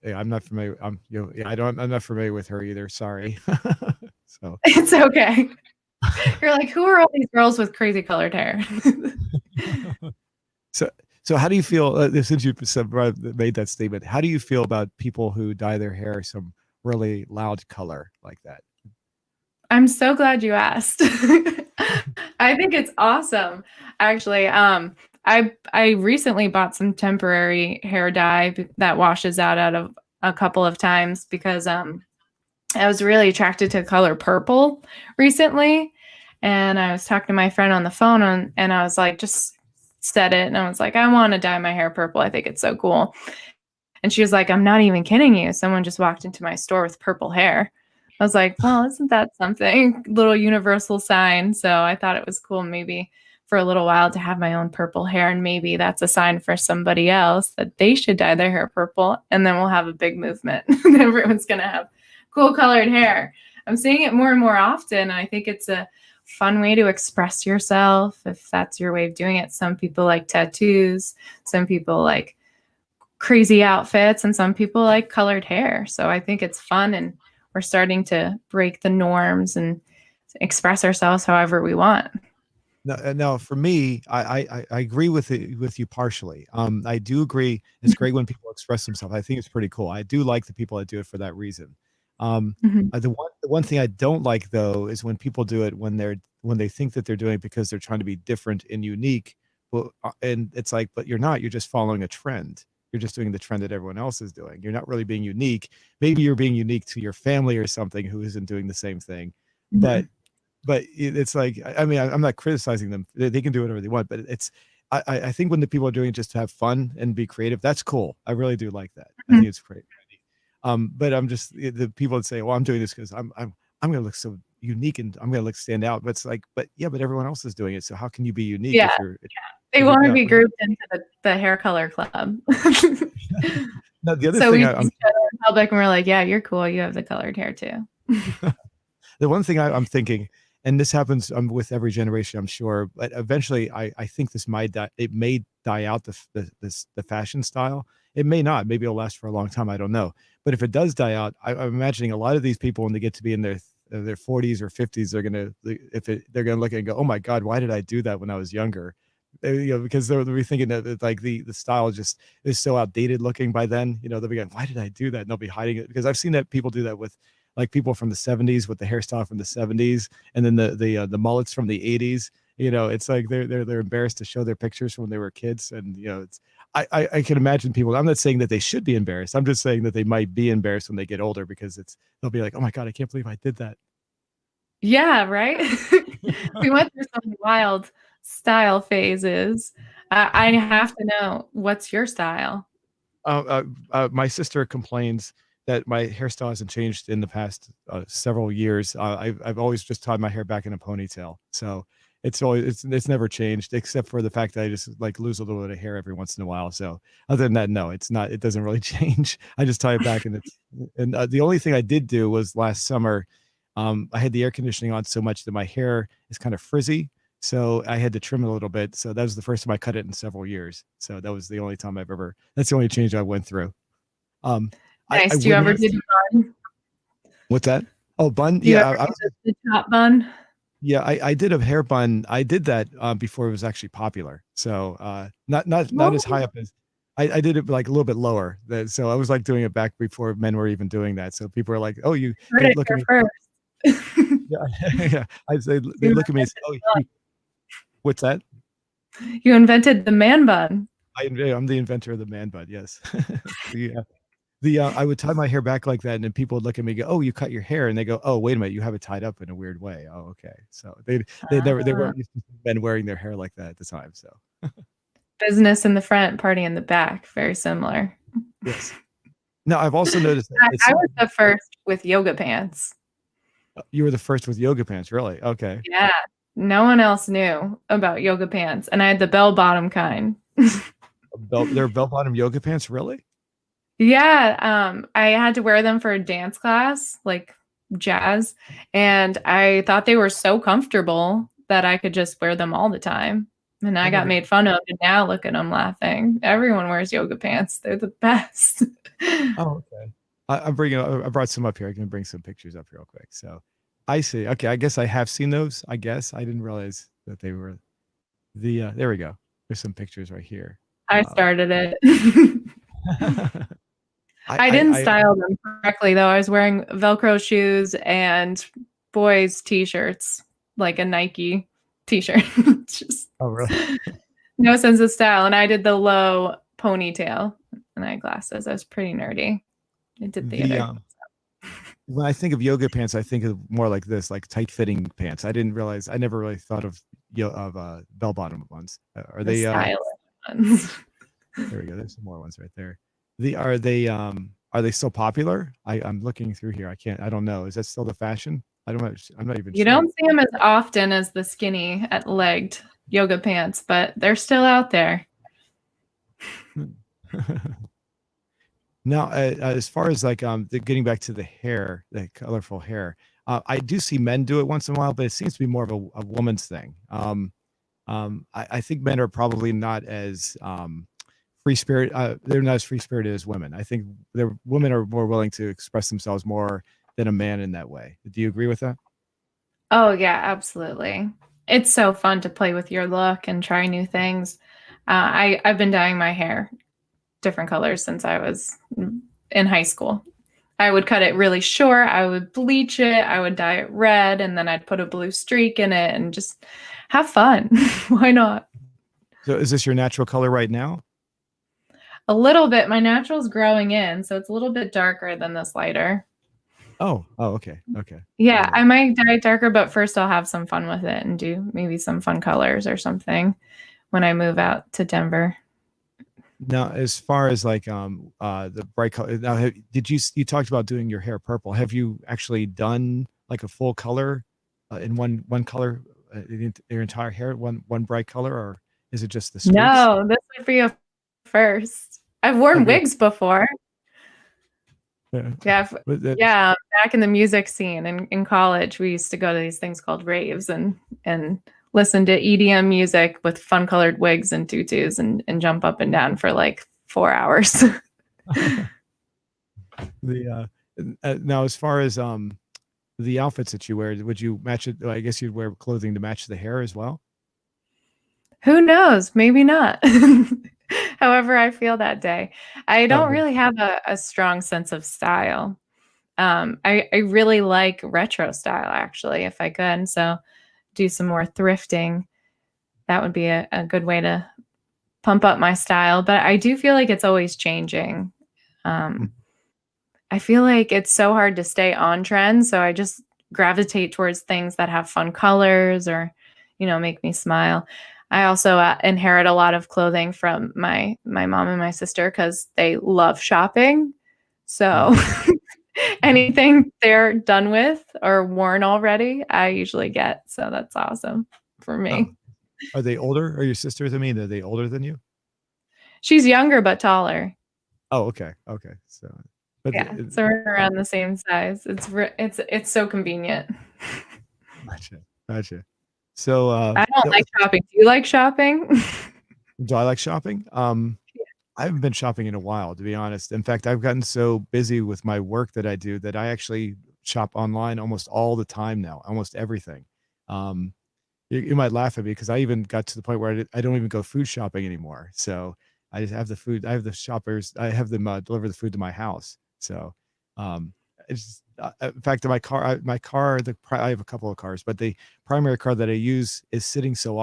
Yeah, I'm not familiar. I'm not familiar with her either. Sorry. So it's okay. You're like, who are all these girls with crazy colored hair? So how do you feel since you made that statement? How do you feel about people who dye their hair some really loud color like that? I'm so glad you asked. I think it's awesome. Actually, I recently bought some temporary hair dye that washes out of a couple of times because I was really attracted to the color purple recently, and I was talking to my friend on the phone and I was like, just said it, and I was like, I want to dye my hair purple. I think it's so cool. And she was like, I'm not even kidding you. Someone just walked into my store with purple hair. I was like, well, isn't that something? Little universal sign. So I thought it was cool maybe for a little while to have my own purple hair. And maybe that's a sign for somebody else that they should dye their hair purple. And then we'll have a big movement. And everyone's going to have cool colored hair. I'm seeing it more and more often. I think it's a fun way to express yourself if that's your way of doing it. Some people like tattoos. Some people like crazy outfits, and some people like colored hair. So I think it's fun, and we're starting to break the norms and express ourselves however we want. No, for me, I agree with you partially. I do agree. It's great when people express themselves. I think it's pretty cool. I do like the people that do it for that reason. The one thing I don't like though is when people do it when they think that they're doing it because they're trying to be different and unique. Well, and it's like, but you're not. You're just following a trend. You're just doing the trend that everyone else is doing. You're not really being unique. Maybe you're being unique to your family or something who isn't doing the same thing, but it's like, I mean, I'm not criticizing them. They can do whatever they want, but I think when the people are doing it just to have fun and be creative, that's cool. I really do like that. I think it's great. But I'm just the people that say, well, I'm doing this because I'm going to look so unique and I'm going to stand out. But it's like, but everyone else is doing it. So how can you be unique if you're they want to be grouped into the hair color club. No, the other so thing we in public and we're like, yeah, you're cool. You have the colored hair too. The one thing I'm thinking, and this happens with every generation, I'm sure, but eventually I think this may die out the fashion style. It may not. Maybe it'll last for a long time. I don't know. But if it does die out, I'm imagining a lot of these people when they get to be in their 40s or 50s, they're gonna look and go, oh my God, why did I do that when I was younger? Because they'll be thinking that like the style just is so outdated looking by then. They'll be going, why did I do that? And they'll be hiding it, because I've seen that people do that with like people from the 70s with the hairstyle from the 70s, and then the mullets from the 80s. It's like they're embarrassed to show their pictures from when they were kids, and it's I can imagine people. I'm not saying that they should be embarrassed. I'm just saying that they might be embarrassed when they get older, because they'll be like, oh my God, I can't believe I did that. Yeah, right. We went through some wild style phases. I have to know, what's your style? My sister complains that my hairstyle hasn't changed in the past several years. I've always just tied my hair back in a ponytail, so it's never changed, except for the fact that I just like lose a little bit of hair every once in a while. So other than that, no, it doesn't really change. I just tie it back, and the only thing I did do was last summer. I had the air conditioning on so much that my hair is kind of frizzy. So I had to trim it a little bit. So that was the first time I cut it in several years. So that was the only time that's the only change I went through. Nice. Do you ever do bun? What's that? Oh, bun? Do you ever do the top bun? Yeah, I did a hair bun. I did that before it was actually popular. So not as high up as I did it, like a little bit lower. So I was like doing it back before men were even doing that. So people are like, oh, you look at me first. yeah. I say they look at me and say, oh, what's that? You invented the man bun. I'm the inventor of the man bun. Yes. Yeah. I would tie my hair back like that, and then people would look at me and go, "Oh, you cut your hair," and they go, "Oh, wait a minute, you have it tied up in a weird way." Oh, okay. So they Ah, weren't used to men wearing their hair like that at the time. So business in the front, party in the back. Very similar. yes. Now I've also noticed that it I seems was the first with yoga pants. you were the first with yoga pants, really? Okay. Yeah. No one else knew about yoga pants, and I had the bell bottom kind. They're bell bottom yoga pants, really? Yeah, I had to wear them for a dance class, like jazz, and I thought they were so comfortable that I could just wear them all the time. And I I got never. made fun of, and now look at them laughing. Everyone wears yoga pants. They're the best. Oh, okay. I'm bringing. I brought some up here. I can bring some pictures up here real quick. So, I see. Okay, I guess I have seen those. I guess I didn't realize that they were the. There we go. There's some pictures right here. I Um, started it. I, I I, didn't I. style them correctly though. I was wearing Velcro shoes and boys t-shirts, like a Nike t-shirt. Just Oh, really? no sense of style. And I did the low ponytail and eyeglasses. I was pretty nerdy. I did The theater. When I think of yoga pants, I think of more like this, like tight fitting pants. I didn't realize. I never really thought of bell bottom ones. Are The they? stylish ones. There we go. There's some more ones right there. Are they still popular? I'm looking through here. I don't know. Is that still the fashion? I'm not even You sure. don't see them as often as the skinny at legged yoga pants, but they're still out there. Now, as far as like getting back to the hair, the colorful hair, I do see men do it once in a while, but it seems to be more of a woman's thing. I think men are probably not as free spirit. They're not as free spirited as women. I think women are more willing to express themselves more than a man in that way. Do you agree with that? Oh, yeah, absolutely. It's so fun to play with your look and try new things. I've been dyeing my hair different colors since I was in high school. I would cut it really short, I would bleach it, I would dye it red, and then I'd put a blue streak in it and just have fun. Why not? So, is this your natural color right now? A little bit. My natural's growing in, so it's a little bit darker than this lighter. Oh, okay, okay. Yeah, Yeah. I might dye it darker, but first I'll have some fun with it and do maybe some fun colors or something when I move out to Denver. Now, as far as like the bright color, now did you talked about doing your hair purple? Have you actually done like a full color in one color your entire hair one bright color, or is it just the streaks? No, this would be a first. I've worn Okay. wigs before. Yeah. Yeah, But yeah. Back in the music scene in college, we used to go to these things called raves and listen to EDM music with fun colored wigs and tutus and jump up and down for like 4 hours. the now as far as the outfits that you wear, would you match it? I guess you'd wear clothing to match the hair as well. Who knows? Maybe not. However, I feel that day. I No, don't really have a strong sense of style. I really like retro style actually, if I could. So do some more thrifting. That would be a good way to pump up my style. But I do feel like it's always changing. but- I feel like it's so hard to stay on trend. So I just gravitate towards things that have fun colors or, make me smile. I also inherit a lot of clothing from my mom and my sister because they love shopping. So anything they're done with or worn already, I usually get. So that's awesome for oh, me. are they older? Are your sisters? I mean, are they older than you? She's younger but taller. Oh, okay, okay. So, but Yeah, so we're around the same size. It's so convenient. gotcha, gotcha. So, I don't like shopping. Do you like shopping? do I like shopping? I haven't been shopping in a while, to be honest. In fact, I've gotten so busy with my work that I do that I actually shop online almost all the time now, almost everything. Um, you might laugh at me because I even got to the point where I don't even go food shopping anymore. So I just have the food. I have the shoppers. I have them deliver the food to my house. So it's in fact, my car, I have a couple of cars, but the primary car that I use is sitting so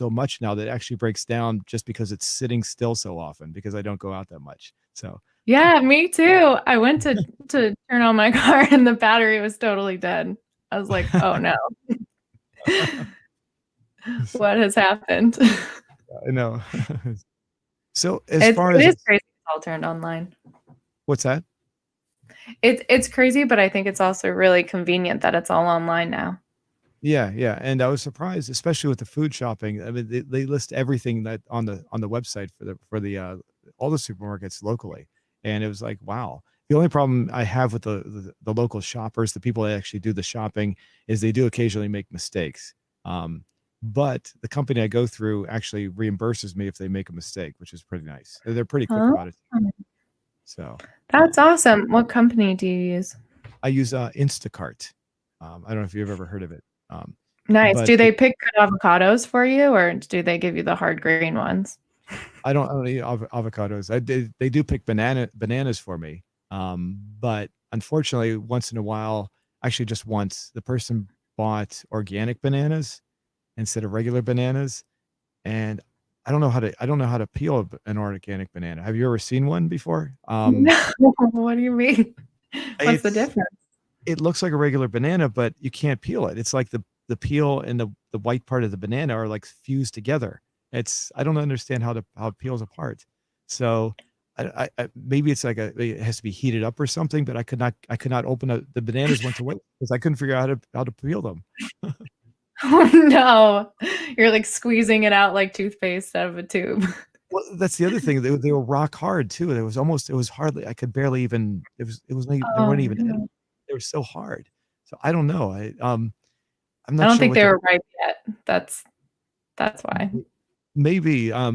much now that it actually breaks down just because it's sitting still so often because I don't go out that much. So Yeah, me too. I went to turn on my car and the battery was totally dead. I was like, "Oh no, what has happened?" I know. So as far It as is crazy it's all turned online. what's that? It's crazy, but I think it's also really convenient that it's all online now. Yeah, yeah, and I was surprised, especially with the food shopping. I mean, they list everything that on the website for the all the supermarkets locally, and it was like, wow. The only problem I have with the local shoppers, the people that actually do the shopping, is they do occasionally make mistakes. Um, but the company I go through actually reimburses me if they make a mistake, which is pretty nice. They're pretty quick Huh? about it. So, That's um, awesome. What company do you use? I use Instacart. I don't know if you've ever heard of it, Nice. but Do they pick good avocados for you, or do they give you the hard green ones? I don't eat avocados. They do pick bananas for me. But unfortunately, once in a while, actually just once, the person bought organic bananas instead of regular bananas, and I don't know how to peel an organic banana. Have you ever seen one before? No. What do you mean? What's the It's difference? it looks like a regular banana, but you can't peel it. It's like the peel and the white part of the banana are like fused together. It's I don't understand how it peels apart. So I maybe it's like it has to be heated up or something, but I could not open the bananas went to waste because I couldn't figure out how to peel them. Oh no. You're like squeezing it out like toothpaste out of a tube. Well, that's the other thing. They were rock hard too. It was hardly I could barely even it was not, they Oh weren't even edible. no. They were so hard. So I don't know. I'm I not don't sure think what they the were ripe yet. That's why. maybe I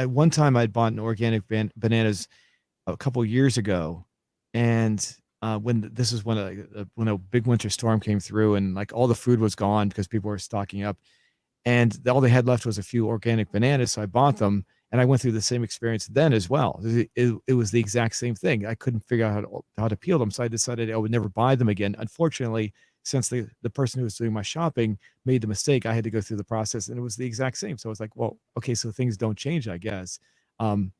one time I bought an organic bananas a couple years ago, and when this is when a big winter storm came through and like all the food was gone because people were stocking up, and all they had left was a few organic bananas. So I bought them, and I went through the same experience then as well. It was the exact same thing. I couldn't figure out how to peel them, so I decided I would never buy them again. Unfortunately, since the person who was doing my shopping made the mistake, I had to go through the process, and it was the exact same. So I was like, well, okay, so things don't change, I guess.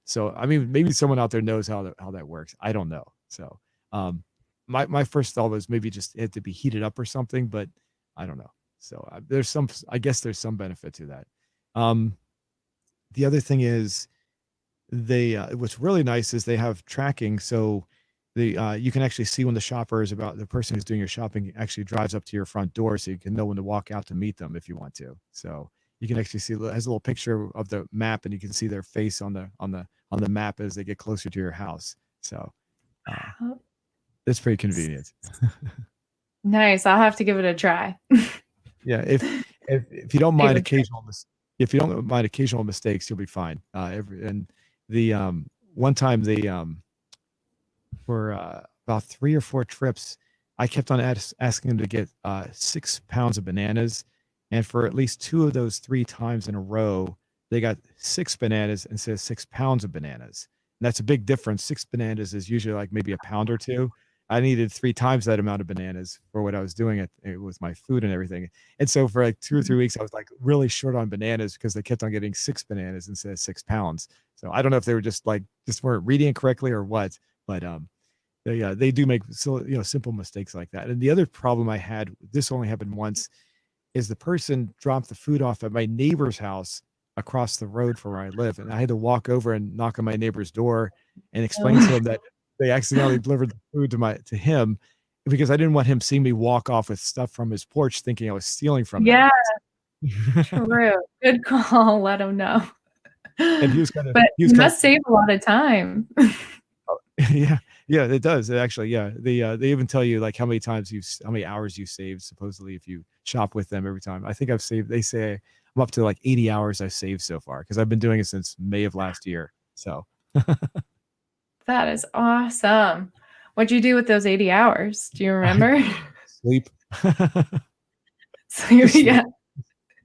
So I mean, maybe someone out there knows how that works. I don't know. So um, my first thought was maybe just it had to be heated up or something, but I don't know. So there's some, I guess there's some benefit to that. Um, the other thing is what's really nice is they have tracking. So you can actually see when the shopper is about the person who's doing your shopping actually drives up to your front door. So you can know when to walk out to meet them if you want to. So you can actually see, it has a little picture of the map and you can see their face on the map as they get closer to your house. So uh, Oh, it's pretty convenient. nice. I'll have to give it a try. Yeah, if you don't mind Favorite trick. occasional if you don't mind occasional mistakes, you'll be fine. And the one time for about 3 or 4 trips, I kept on asking them to get 6 pounds of bananas, and for at least two of those 3 times in a row, they got 6 bananas instead of 6 pounds of bananas. And that's a big difference. 6 bananas is usually like maybe a pound or two. I needed 3 times that amount of bananas for what I was doing with my food and everything. And so for like 2 or 3 weeks, I was like really short on bananas because they kept on getting 6 bananas instead of 6 pounds. So I don't know if they were just weren't reading it correctly or what, but they do make simple mistakes like that. And the other problem I had, this only happened once, is the person dropped the food off at my neighbor's house across the road from where I live, and I had to walk over and knock on my neighbor's door and explain to him that they accidentally delivered the food to him because I didn't want him seeing me walk off with stuff from his porch thinking I was stealing from them. Yeah, true. Good call. Let them know. And But he was you kind of must save a lot of time. yeah, yeah, it does. It actually, yeah. They even tell you like how many hours you saved supposedly if you shop with them every time. I think I've saved. They say I'm up to like 80 hours I've saved so far because I've been doing it since May of last year. So That is awesome. What'd you do with those 80 hours? Do you I remember? sleep, So just sleep, yeah.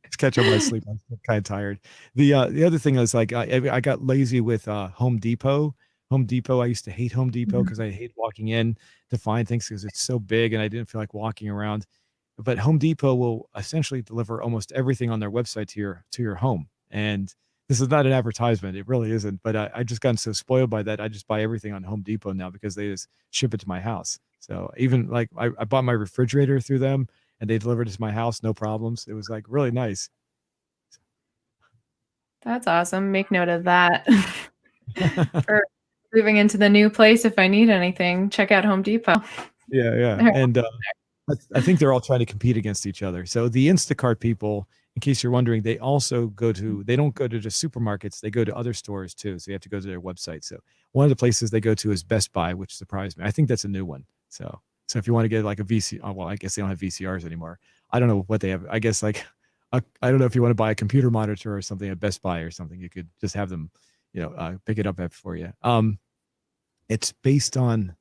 just catch up on my sleep. I'm kind of tired. The other thing is like I got lazy with Home Depot. Home Depot. I used to hate Home Depot Mhm. because I hate walking in to find things because it's so big and I didn't feel like walking around. But Home Depot will essentially deliver almost everything on their website to your home. And this is not an advertisement. It really isn't. But I just gotten so spoiled by that. I just buy everything on Home Depot now because they just ship it to my house. So even like I bought my refrigerator through them and they delivered it to my house, no problems. It was like really nice. That's awesome. Make note of that for moving into the new place. If I need anything, check out Home Depot. Yeah, yeah. And I think they're all trying to compete against each other. So the Instacart people, in case you're wondering, they also they don't go to just supermarkets, they go to other stores too. So you have to go to their website. So one of the places they go to is Best Buy, which surprised me. I think that's a new one. So if you want to get like a VC, well, I guess they don't have VCRs anymore. I don't know what they have. I guess like I don't know if you want to buy a computer monitor or something at Best Buy or something, you could just have them, pick it up for you. It's based on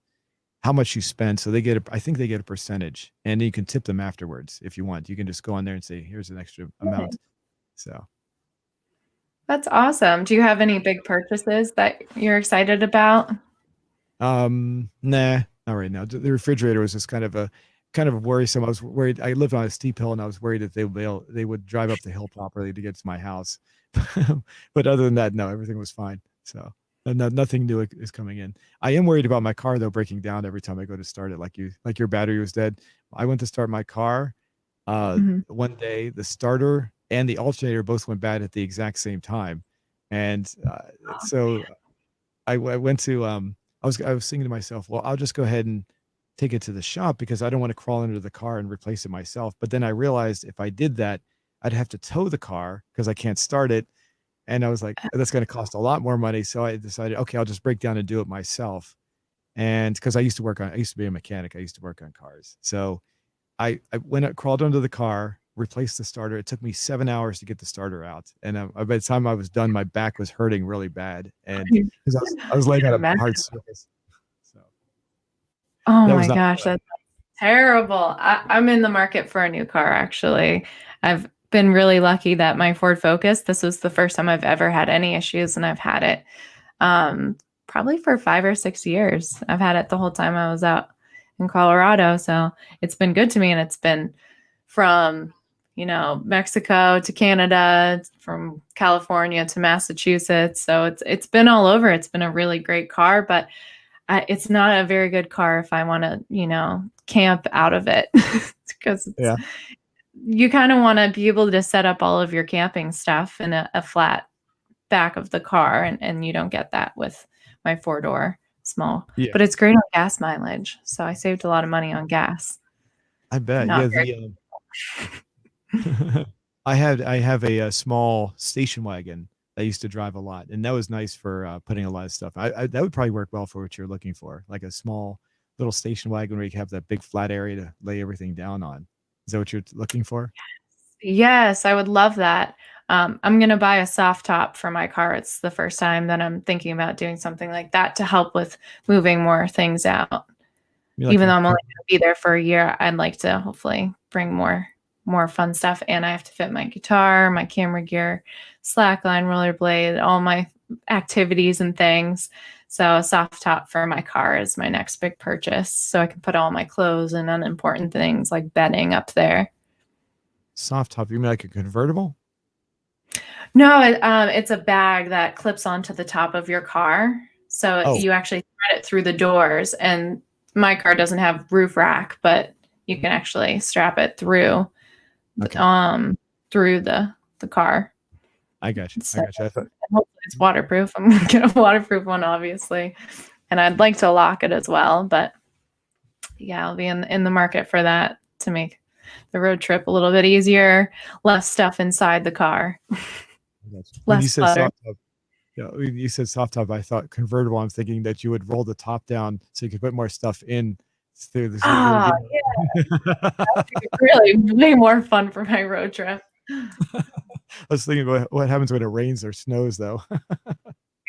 how much you spend. So I think they get a percentage, and then you can tip them afterwards if you want. You can just go on there and say, here's an extra amount. So that's awesome. Do you have any big purchases that you're excited about? nah, not right now. The refrigerator was just kind of worrisome. I was worried. I lived on a steep hill and I was worried that they would drive up the hill properly to get to my house. But other than that, no, everything was fine. So nothing new is coming in. I am worried about my car though breaking down every time I go to start it. Like your battery was dead. I went to start my car. One day the starter and the alternator both went bad at the exact same time, and so I went to I was thinking to myself, well, I'll just go ahead and take it to the shop because I don't want to crawl into the car and replace it myself. But then I realized if I did that, I'd have to tow the car because I can't start it. And I was like, that's going to cost a lot more money. So I decided, okay, I'll just break down and do it myself. And because I used to be a mechanic. I used to work on cars. So crawled under the car, replaced the starter. It took me 7 hours to get the starter out. And by the time I was done, my back was hurting really bad. And because I was laying on a hard surface. So oh my gosh, that's terrible. I'm in the market for a new car, actually. I've been really lucky that my Ford Focus, this was the first time I've ever had any issues, and I've had it probably for 5 or 6 years. I've had it the whole time I was out in Colorado. So it's been good to me, and it's been from, Mexico to Canada, from California to Massachusetts. So it's been all over. It's been a really great car, but it's not a very good car if I want to, camp out of it because you kind of want to be able to set up all of your camping stuff in a flat back of the car. And you don't get that with my 4-door small, but it's great on gas mileage. So I saved a lot of money on gas. I bet. I have a small station wagon I used to drive a lot, and that was nice for putting a lot of stuff. That would probably work well for what you're looking for, like a small little station wagon where you have that big flat area to lay everything down on. Is that what you're looking for? Yes, I would love that. I'm going to buy a Softtop for my car. It's the first time that I'm thinking about doing something like that to help with moving more things out. Even though I'm only going to be there for a year, I'd like to hopefully bring more fun stuff. And I have to fit my guitar, my camera gear, slackline, rollerblade, all my activities and things. So a Softtop for my car is my next big purchase. So I can put all my clothes and unimportant things like bedding up there. Softtop, you mean like a convertible? No, it's a bag that clips onto the top of your car. So you actually thread it through the doors. And my car doesn't have roof rack, but you can actually strap it through through the car. I got you. So, hopefully it's waterproof. I'm going to get a waterproof one, obviously. And I'd like to lock it as well. But yeah, I'll be in the market for that to make the road trip a little bit easier. Less stuff inside the car. When you said Softtop, you said Softtop, I thought convertible. I'm thinking that you would roll the top down so you could put more stuff in. Yeah. That would be really way more fun for my road trip. I was thinking about what happens when it rains or snows, though.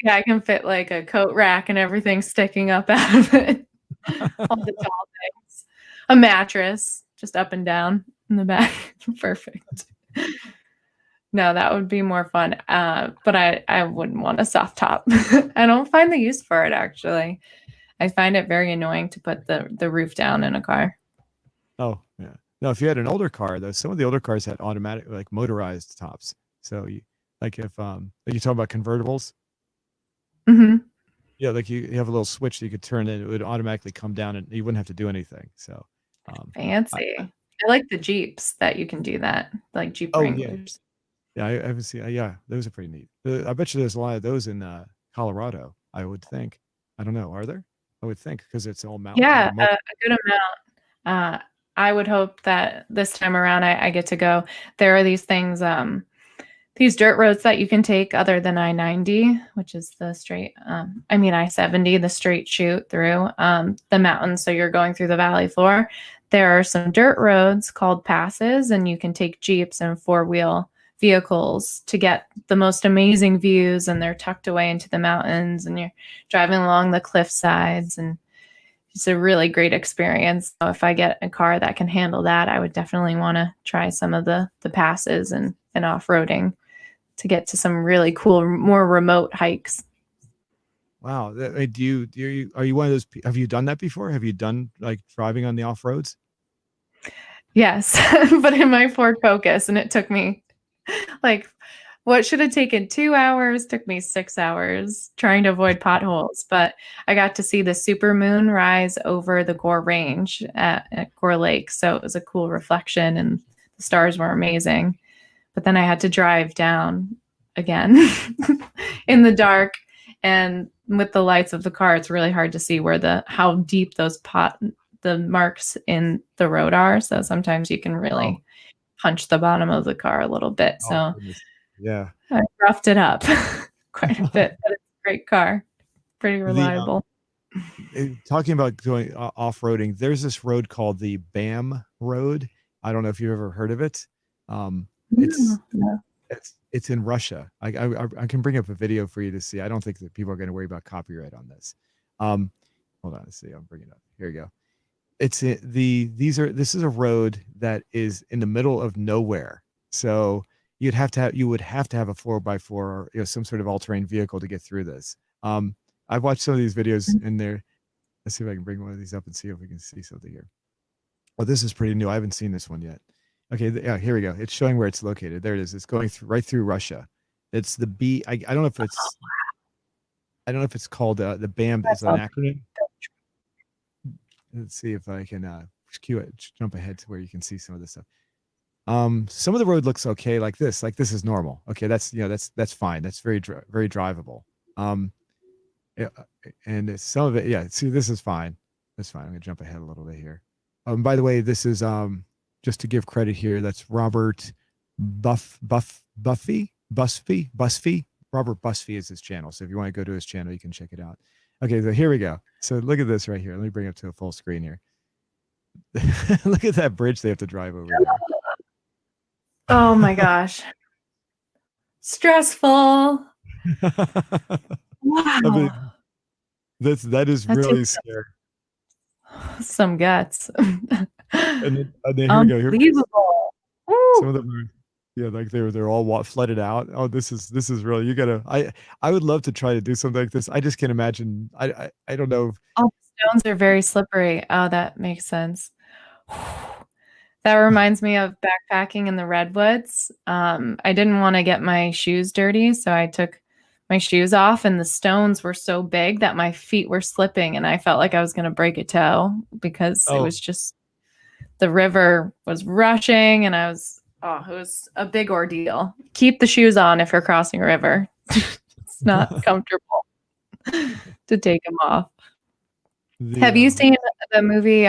Yeah, I can fit like a coat rack and everything sticking up out of it. All the tall things. A mattress just up and down in the back. Perfect. No, that would be more fun. But I wouldn't want a Softtop. I don't find the use for it, actually. I find it very annoying to put the roof down in a car. Oh, yeah. No, if you had an older car, though, some of the older cars had automatic, like motorized tops. So Like if you talk about convertibles. Hmm. Yeah, like you have a little switch that you could turn it would automatically come down and you wouldn't have to do anything. So Fancy. I like the Jeeps that you can do that, like Jeep oh yeah. Wranglers. Yeah, I haven't seen yeah, those are pretty neat. I bet you there's a lot of those in Colorado, I would think. I don't know, are there? I would think because it's all mountain, Yeah, a good amount. I would hope that this time around I get to go. There are these things, these dirt roads that you can take other than I-90, which is the straight, I-70, the straight shoot through the mountains. So you're going through the valley floor. There are some dirt roads called passes, and you can take Jeeps and four-wheel vehicles to get the most amazing views, and they're tucked away into the mountains, and you're driving along the cliff sides, and it's a really great experience. So if I get a car that can handle that, I would definitely want to try some of the passes and off-roading to get to some really cool, more remote hikes. wow. Are you one of those have you done that before? Have you done like driving on the off roads? Yes, but in my Ford Focus, and it took me like what should have taken 2 hours took me 6 hours trying to avoid potholes. But I got to see the super moon rise over the Gore Range at Gore Lake, so it was a cool reflection, and the stars were amazing. But then I had to drive down again in the dark, and with the lights of the car, it's really hard to see where how deep the marks in the road are. So sometimes you can really Oh, punch the bottom of the car a little bit. oh So goodness. Yeah. I roughed it up quite a bit, but it's a great car, pretty The reliable. talking about going off-roading, there's this road called the BAM Road. I don't know if you've ever heard of it. It's Yeah. it's in Russia. I can bring up a video for you to see. I don't think that people are going to worry about copyright on this. Hold on, let's see. I'm bringing it up. Here you go. It's this is a road that is in the middle of nowhere. So you would have to have a 4x4 or some sort of all-terrain vehicle to get through this. I've watched some of these videos in there. Let's see if I can bring one of these up and see if we can see something here. Oh, this is pretty new. I haven't seen this one yet. Okay, yeah, here we go. It's showing where it's located. There it is. It's going right through Russia. It's the B. I don't know if it's. I don't know if it's called the BAM is an acronym. Let's see if I can jump ahead to where you can see some of this stuff. Some of the road looks okay, like this. Like this is normal. Okay, that's fine. That's very drivable. Yeah, and some of it, yeah. See, this is fine. That's fine. I'm gonna jump ahead a little bit here. By the way, this is just to give credit here. That's Robert Busby. Robert Busby is his channel. So if you want to go to his channel, you can check it out. Okay, so here we go. So look at this right here. Let me bring it to a full screen here. Look at that bridge they have to drive over there. Oh my gosh. Stressful. I mean, Wow. that is That really takes scary. some guts. And then here we go. Here Unbelievable. some of Woo. them are, yeah, like they're all flooded out. Oh, this is really, you gotta. I would love to try to do something like this. I just can't imagine. I don't know. All the stones are very slippery. Oh, that makes sense. That reminds me of backpacking in the redwoods. I didn't want to get my shoes dirty, so I took my shoes off, and the stones were so big that my feet were slipping, and I felt like I was going to break a toe because it Oh, was just the river was rushing, and it was a big ordeal. Keep the shoes on if you're crossing a river. It's not comfortable to take them off. Have you the seen the movie?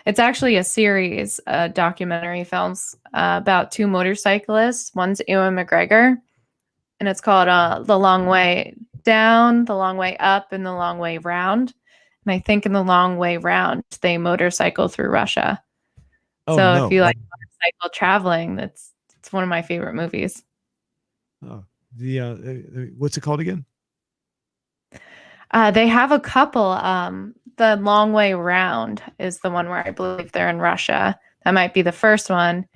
It's actually a series, documentary films about two motorcyclists. One's Ewan McGregor, and it's called The Long Way Down, The Long Way Up, and The Long Way Round. And I think in The Long Way Round, they motorcycle through Russia. oh So if no. you like motorcycle traveling, it's one of my favorite movies. Oh, what's it called again? They have a couple. The Long Way Round is the one where I believe they're in Russia. That might be the first one.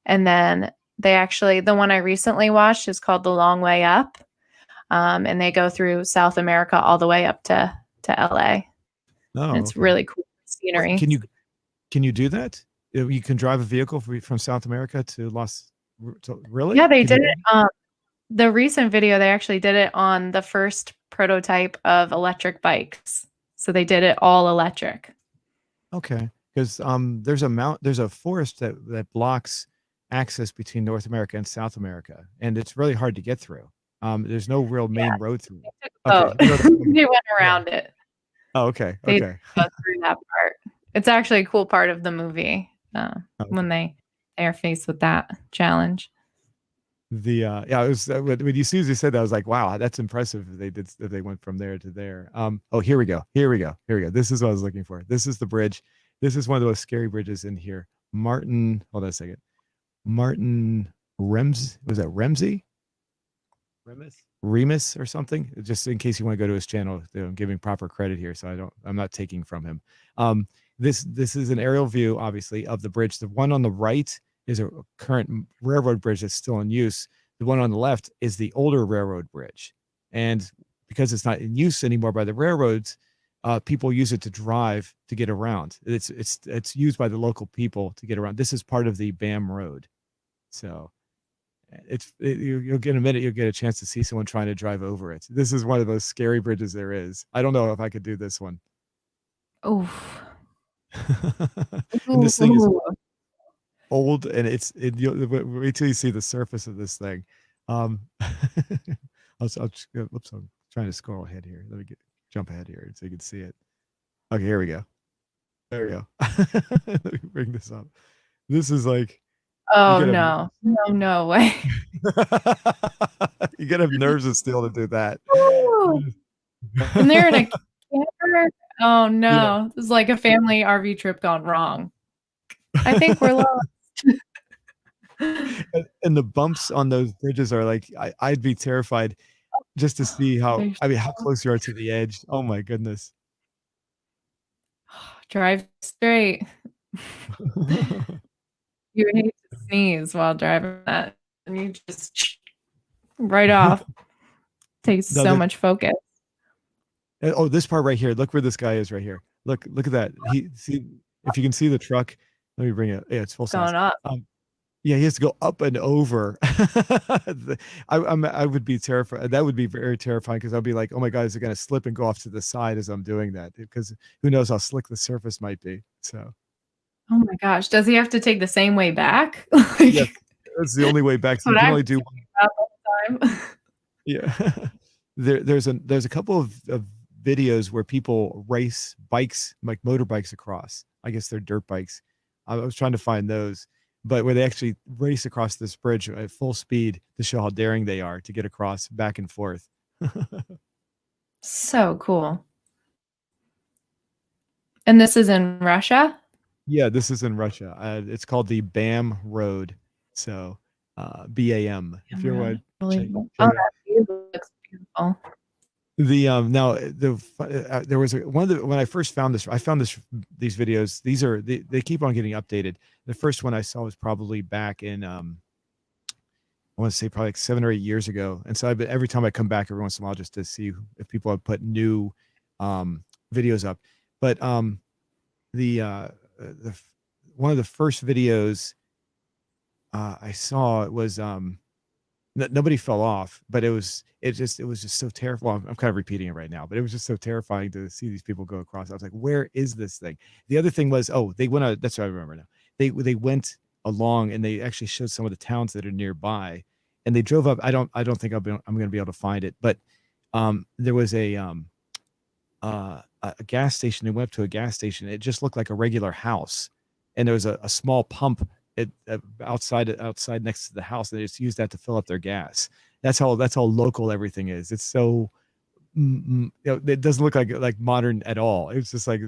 And then the one I recently watched is called The Long Way Up. And they go through South America all the way up to LA. Oh, And it's okay. really cool scenery. Can you do that? You can drive a vehicle from South America to really? Yeah, they Can you did do it. the recent video, they actually did it on the first prototype of electric bikes. So they did it all electric. Okay, because there's a forest that blocks access between North America and South America, and it's really hard to get through. There's no real main road through it. They took a Okay, boat. you know what I'm talking They went about. Yeah. around it. Oh, okay, They okay, didn't go through that part. It's actually a cool part of the movie when okay. they are faced with that challenge. Yeah, it was when you Susie said that, I was like, wow, that's impressive. If they went from there to there. Oh, here we go. Here we go. Here we go. This is what I was looking for. This is the bridge. This is one of the most scary bridges in here. Martin, hold on a second. Martin was that Remsey? Remus or something? Just in case you want to go to his channel, I'm giving proper credit here, so I'm not taking from him. This is an aerial view, obviously, of the bridge. The one on the right is a current railroad bridge that's still in use. The one on the left is the older railroad bridge, and because it's not in use anymore by the railroads, people use it to drive to get around. It's used by the local people to get around. This is part of the BAM road, so you'll get a minute, you'll get a chance to see someone trying to drive over it. This is one of those scary bridges there is. I don't know if I could do this one. Oof. And this thing is Ooh. old, and you'll wait till you see the surface of this thing. Oops, I'm trying to scroll ahead here. Let me jump ahead here so you can see it. Okay, here we go. There we go. Let me bring this up. This is like Oh no. No way. you gotta have nerves of steel to do that. Ooh. And they're in a camper. Oh Yeah. no. This is like a family RV trip gone wrong. I think we're lost. And the bumps on those bridges are like I'd be terrified just to see how close you are to the edge. Oh my goodness. Drive straight. You hate to sneeze while driving that, and you just right off. Takes so much focus. Oh, this part right here. Look where this guy is right here. Look at that. See if you can see the truck. Let me bring it. Yeah, it's full size. Going up. Yeah, he has to go up and over. I would be terrified. That would be very terrifying because I'd be like, oh my God, is it going to slip and go off to the side as I'm doing that? Because who knows how slick the surface might be. So. Oh my gosh. Does he have to take the same way back? Yes, that's the only way back. So you can only do one. All the time. Yeah. There's a couple of videos where people race bikes, like motorbikes across. I guess they're dirt bikes. I was trying to find those, but where they actually race across this bridge at full speed to show how daring they are to get across back and forth. So cool. And this is in Russia? Yeah, this is in Russia. It's called the BAM Road. So BAM. If you're what that view looks beautiful. Now there was when I first found this, I found these videos. They keep on getting updated. The first one I saw was probably back in I want to say probably like 7 or 8 years ago. And so every time I come back every once in a while just to see if people have put new videos up. But one of the first videos I saw was nobody fell off, but it was just so terrifying. I'm kind of repeating it right now, but it was just so terrifying to see these people go across. I was like, where is this thing? The other thing was, they went out. That's what I remember now. They went along and they actually showed some of the towns that are nearby, and they drove up. I don't think I'm going to be able to find it, but there was a gas station. They went up to a gas station. It just looked like a regular house, and there was a small pump outside next to the house. They just used that to fill up their gas. That's how local everything is. It's so it doesn't look like modern at all. It's just like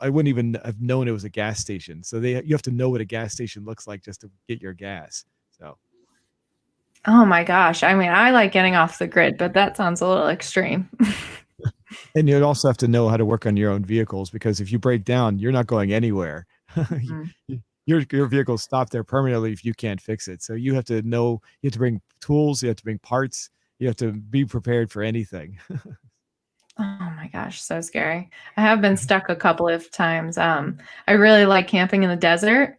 I wouldn't even have known it was a gas station. So you have to know what a gas station looks like just to get your gas. So. Oh my gosh. I mean, I like getting off the grid, but that sounds a little extreme. And you'd also have to know how to work on your own vehicles, because if you break down, you're not going anywhere. Your vehicle stopped there permanently if you can't fix it. So you have to know, you have to bring tools, you have to bring parts, you have to be prepared for anything. Oh my gosh, so scary. I have been stuck a couple of times. I really like camping in the desert,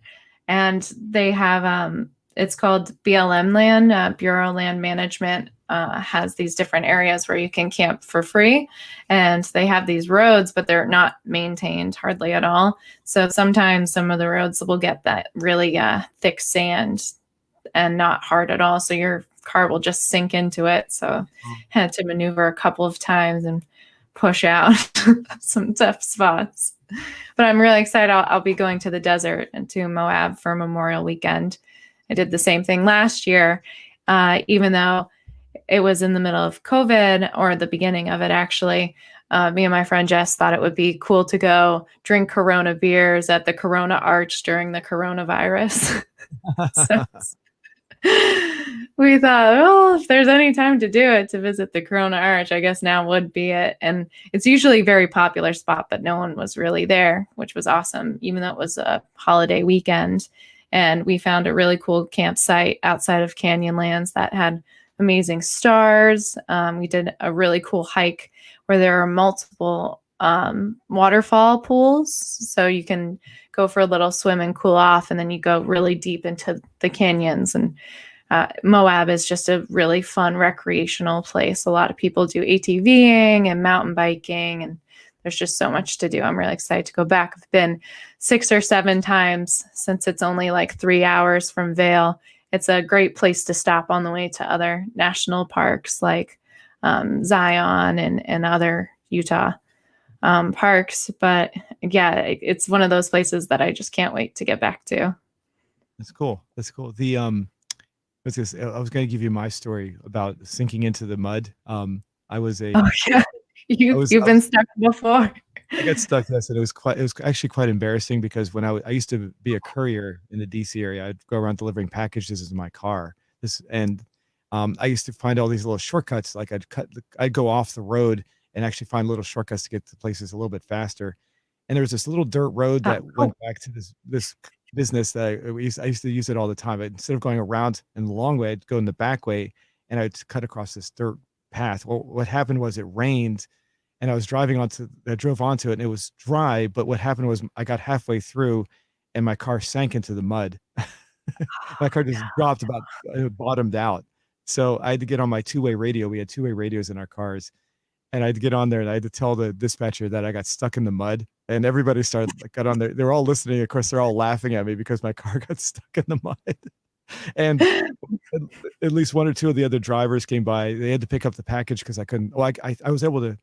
and they have it's called BLM land, Bureau of Land Management, has these different areas where you can camp for free, and they have these roads, but they're not maintained hardly at all. So sometimes some of the roads will get that really thick sand and not hard at all. So your car will just sink into it. So had to maneuver a couple of times and push out some tough spots. But I'm really excited. I'll be going to the desert and to Moab for Memorial Weekend. I did the same thing last year, even though it was in the middle of COVID, or the beginning of it, actually. Me and my friend Jess thought it would be cool to go drink Corona beers at the Corona Arch during the coronavirus. So we thought, well, if there's any time to do it, to visit the Corona Arch, I guess now would be it. And it's usually a very popular spot, but no one was really there, which was awesome, even though it was a holiday weekend. And we found a really cool campsite outside of Canyonlands that had amazing stars. We did a really cool hike where there are multiple waterfall pools. So you can go for a little swim and cool off, and then you go really deep into the canyons. And Moab is just a really fun recreational place. A lot of people do ATVing and mountain biking, and there's just so much to do. I'm really excited to go back. I've been 6 or 7 times since it's only like 3 hours from Vail. It's a great place to stop on the way to other national parks like Zion and other Utah parks. But yeah, it's one of those places that I just can't wait to get back to. That's cool. That's cool. I was going to give you my story about sinking into the mud. I was a. Oh yeah, you've been stuck before. I got stuck. Yes, and it was actually quite embarrassing, because when I used to be a courier in the DC area, I'd go around delivering packages in my car. I used to find all these little shortcuts. Like I'd go off the road and actually find little shortcuts to get to places a little bit faster. And there was this little dirt road that went back to this business that I used to use it all the time. But instead of going around in the long way, I'd go in the back way, and I'd cut across this dirt path. Well, what happened was it rained, and I drove onto it, and it was dry. But what happened was I got halfway through, and my car sank into the mud. My car just dropped bottomed out. So I had to get on my two-way radio. We had two-way radios in our cars. And I had to get on there, and I had to tell the dispatcher that I got stuck in the mud. And everybody got on there. They're all listening. Of course, they're all laughing at me because my car got stuck in the mud. And at least 1 or 2 of the other drivers came by. They had to pick up the package because I couldn't. Well, I was able to.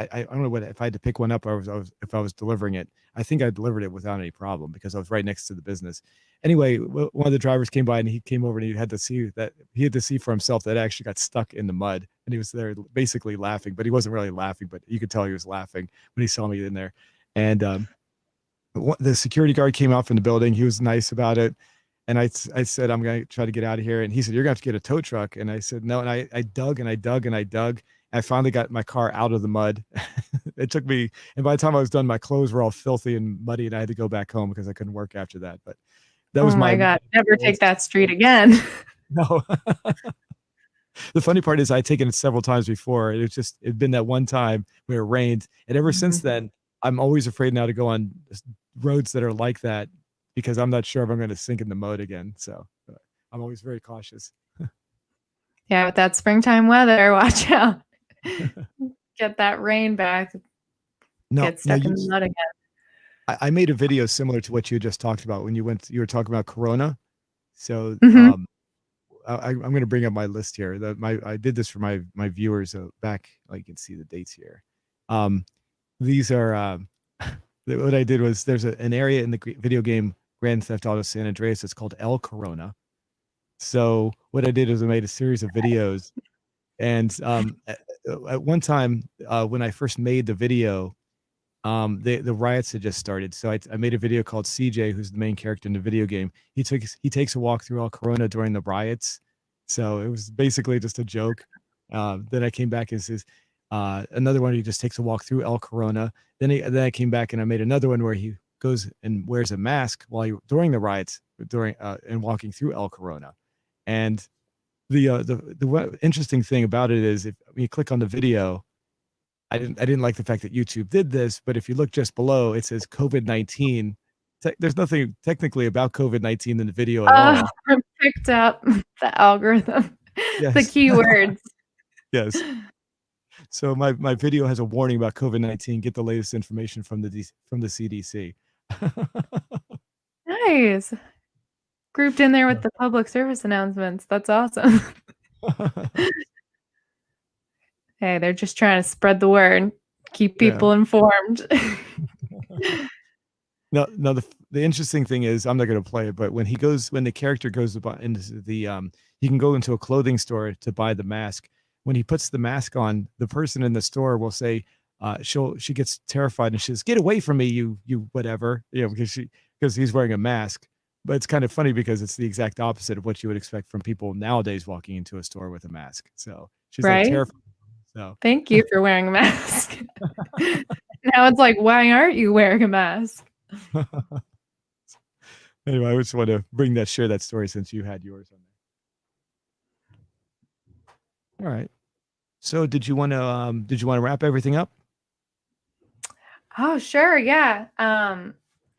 I don't know if I had to pick one up, or if I was delivering it. I think I delivered it without any problem because I was right next to the business. Anyway, one of the drivers came by, and he came over, and he had to see for himself that I actually got stuck in the mud, and he was there basically laughing, but he wasn't really laughing, but you could tell he was laughing when he saw me in there. And the security guard came out from the building. He was nice about it. And I said, I'm going to try to get out of here. And he said, you're going to have to get a tow truck. And I said, no. And I dug and I dug and I dug. I finally got my car out of the mud. It took me, and by the time I was done, my clothes were all filthy and muddy, and I had to go back home because I couldn't work after that. But that was my God, never take that street again. No. The funny part is I'd taken it several times before. It'd been that one time where it rained. And ever since then, I'm always afraid now to go on roads that are like that, because I'm not sure if I'm going to sink in the mud again. So I'm always very cautious. Yeah, with that springtime weather, watch out. Get that rain back. Get stuck in the mud again. I made a video similar to what you just talked about when you were talking about Corona. So I'm going to bring up my list here. I did this for my viewers back. You can see the dates here. These are what I did was there's an area in the video game Grand Theft Auto San Andreas. It's called El Corona. So what I did is I made a series of videos, and at one time when I first made the video, the riots had just started. So I made a video called CJ, who's the main character in the video game. He takes a walk through El Corona during the riots. So it was basically just a joke. Then I came back and says another one. He just takes a walk through El Corona. Then I came back and I made another one where he goes and wears a mask during the riots and walking through El Corona. And the interesting thing about it is if you click on the video, I didn't like the fact that YouTube did this, but if you look just below, it says COVID-19. There's nothing technically about COVID-19 in the video at all. I picked up the algorithm, Yes. the keywords. Yes. So my video has a warning about COVID-19. Get the latest information from the CDC. Nice. Grouped in there with the public service announcements. That's awesome. Hey, they're just trying to spread the word, keep Yeah. people informed. No, the interesting thing is I'm not going to play it, but when the character goes to buy into he can go into a clothing store to buy the mask. When he puts the mask on, the person in the store will say, she gets terrified and she says, "Get away from me, you whatever," because he's wearing a mask. But it's kind of funny because it's the exact opposite of what you would expect from people nowadays walking into a store with a mask. So she's like Right? terrified. So Thank you for wearing a mask. Now it's like, why aren't you wearing a mask? anyway, I just want to share that story since you had yours on there. All right. So did you want to wrap everything up? Oh, sure. Yeah.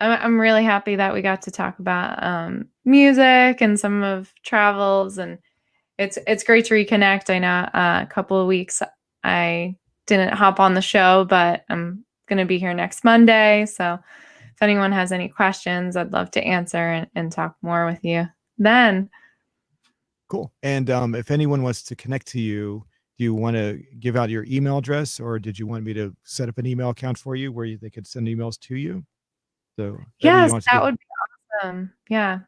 I'm really happy that we got to talk about music and some of travels, and it's great to reconnect. I know a couple of weeks I didn't hop on the show, but I'm going to be here next Monday. So if anyone has any questions, I'd love to answer and talk more with you then. Cool. And if anyone wants to connect to you, do you want to give out your email address, or did you want me to set up an email account for you where they could send emails to you? So whatever you Yes, want to that do. would be awesome. Yeah.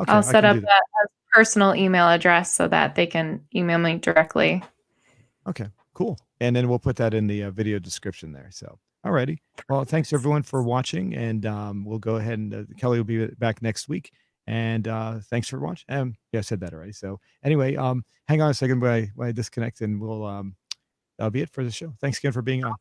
Okay, I'll I set can up do that. a personal email address so that they can email me directly. Okay, cool. And then we'll put that in the video description there. So, alrighty. Well, thanks everyone for watching, and we'll go ahead and Kelly will be back next week. And thanks for watching. Yeah, I said that already. So anyway, hang on a second while I disconnect, and we'll that'll be it for the show. Thanks again for being on.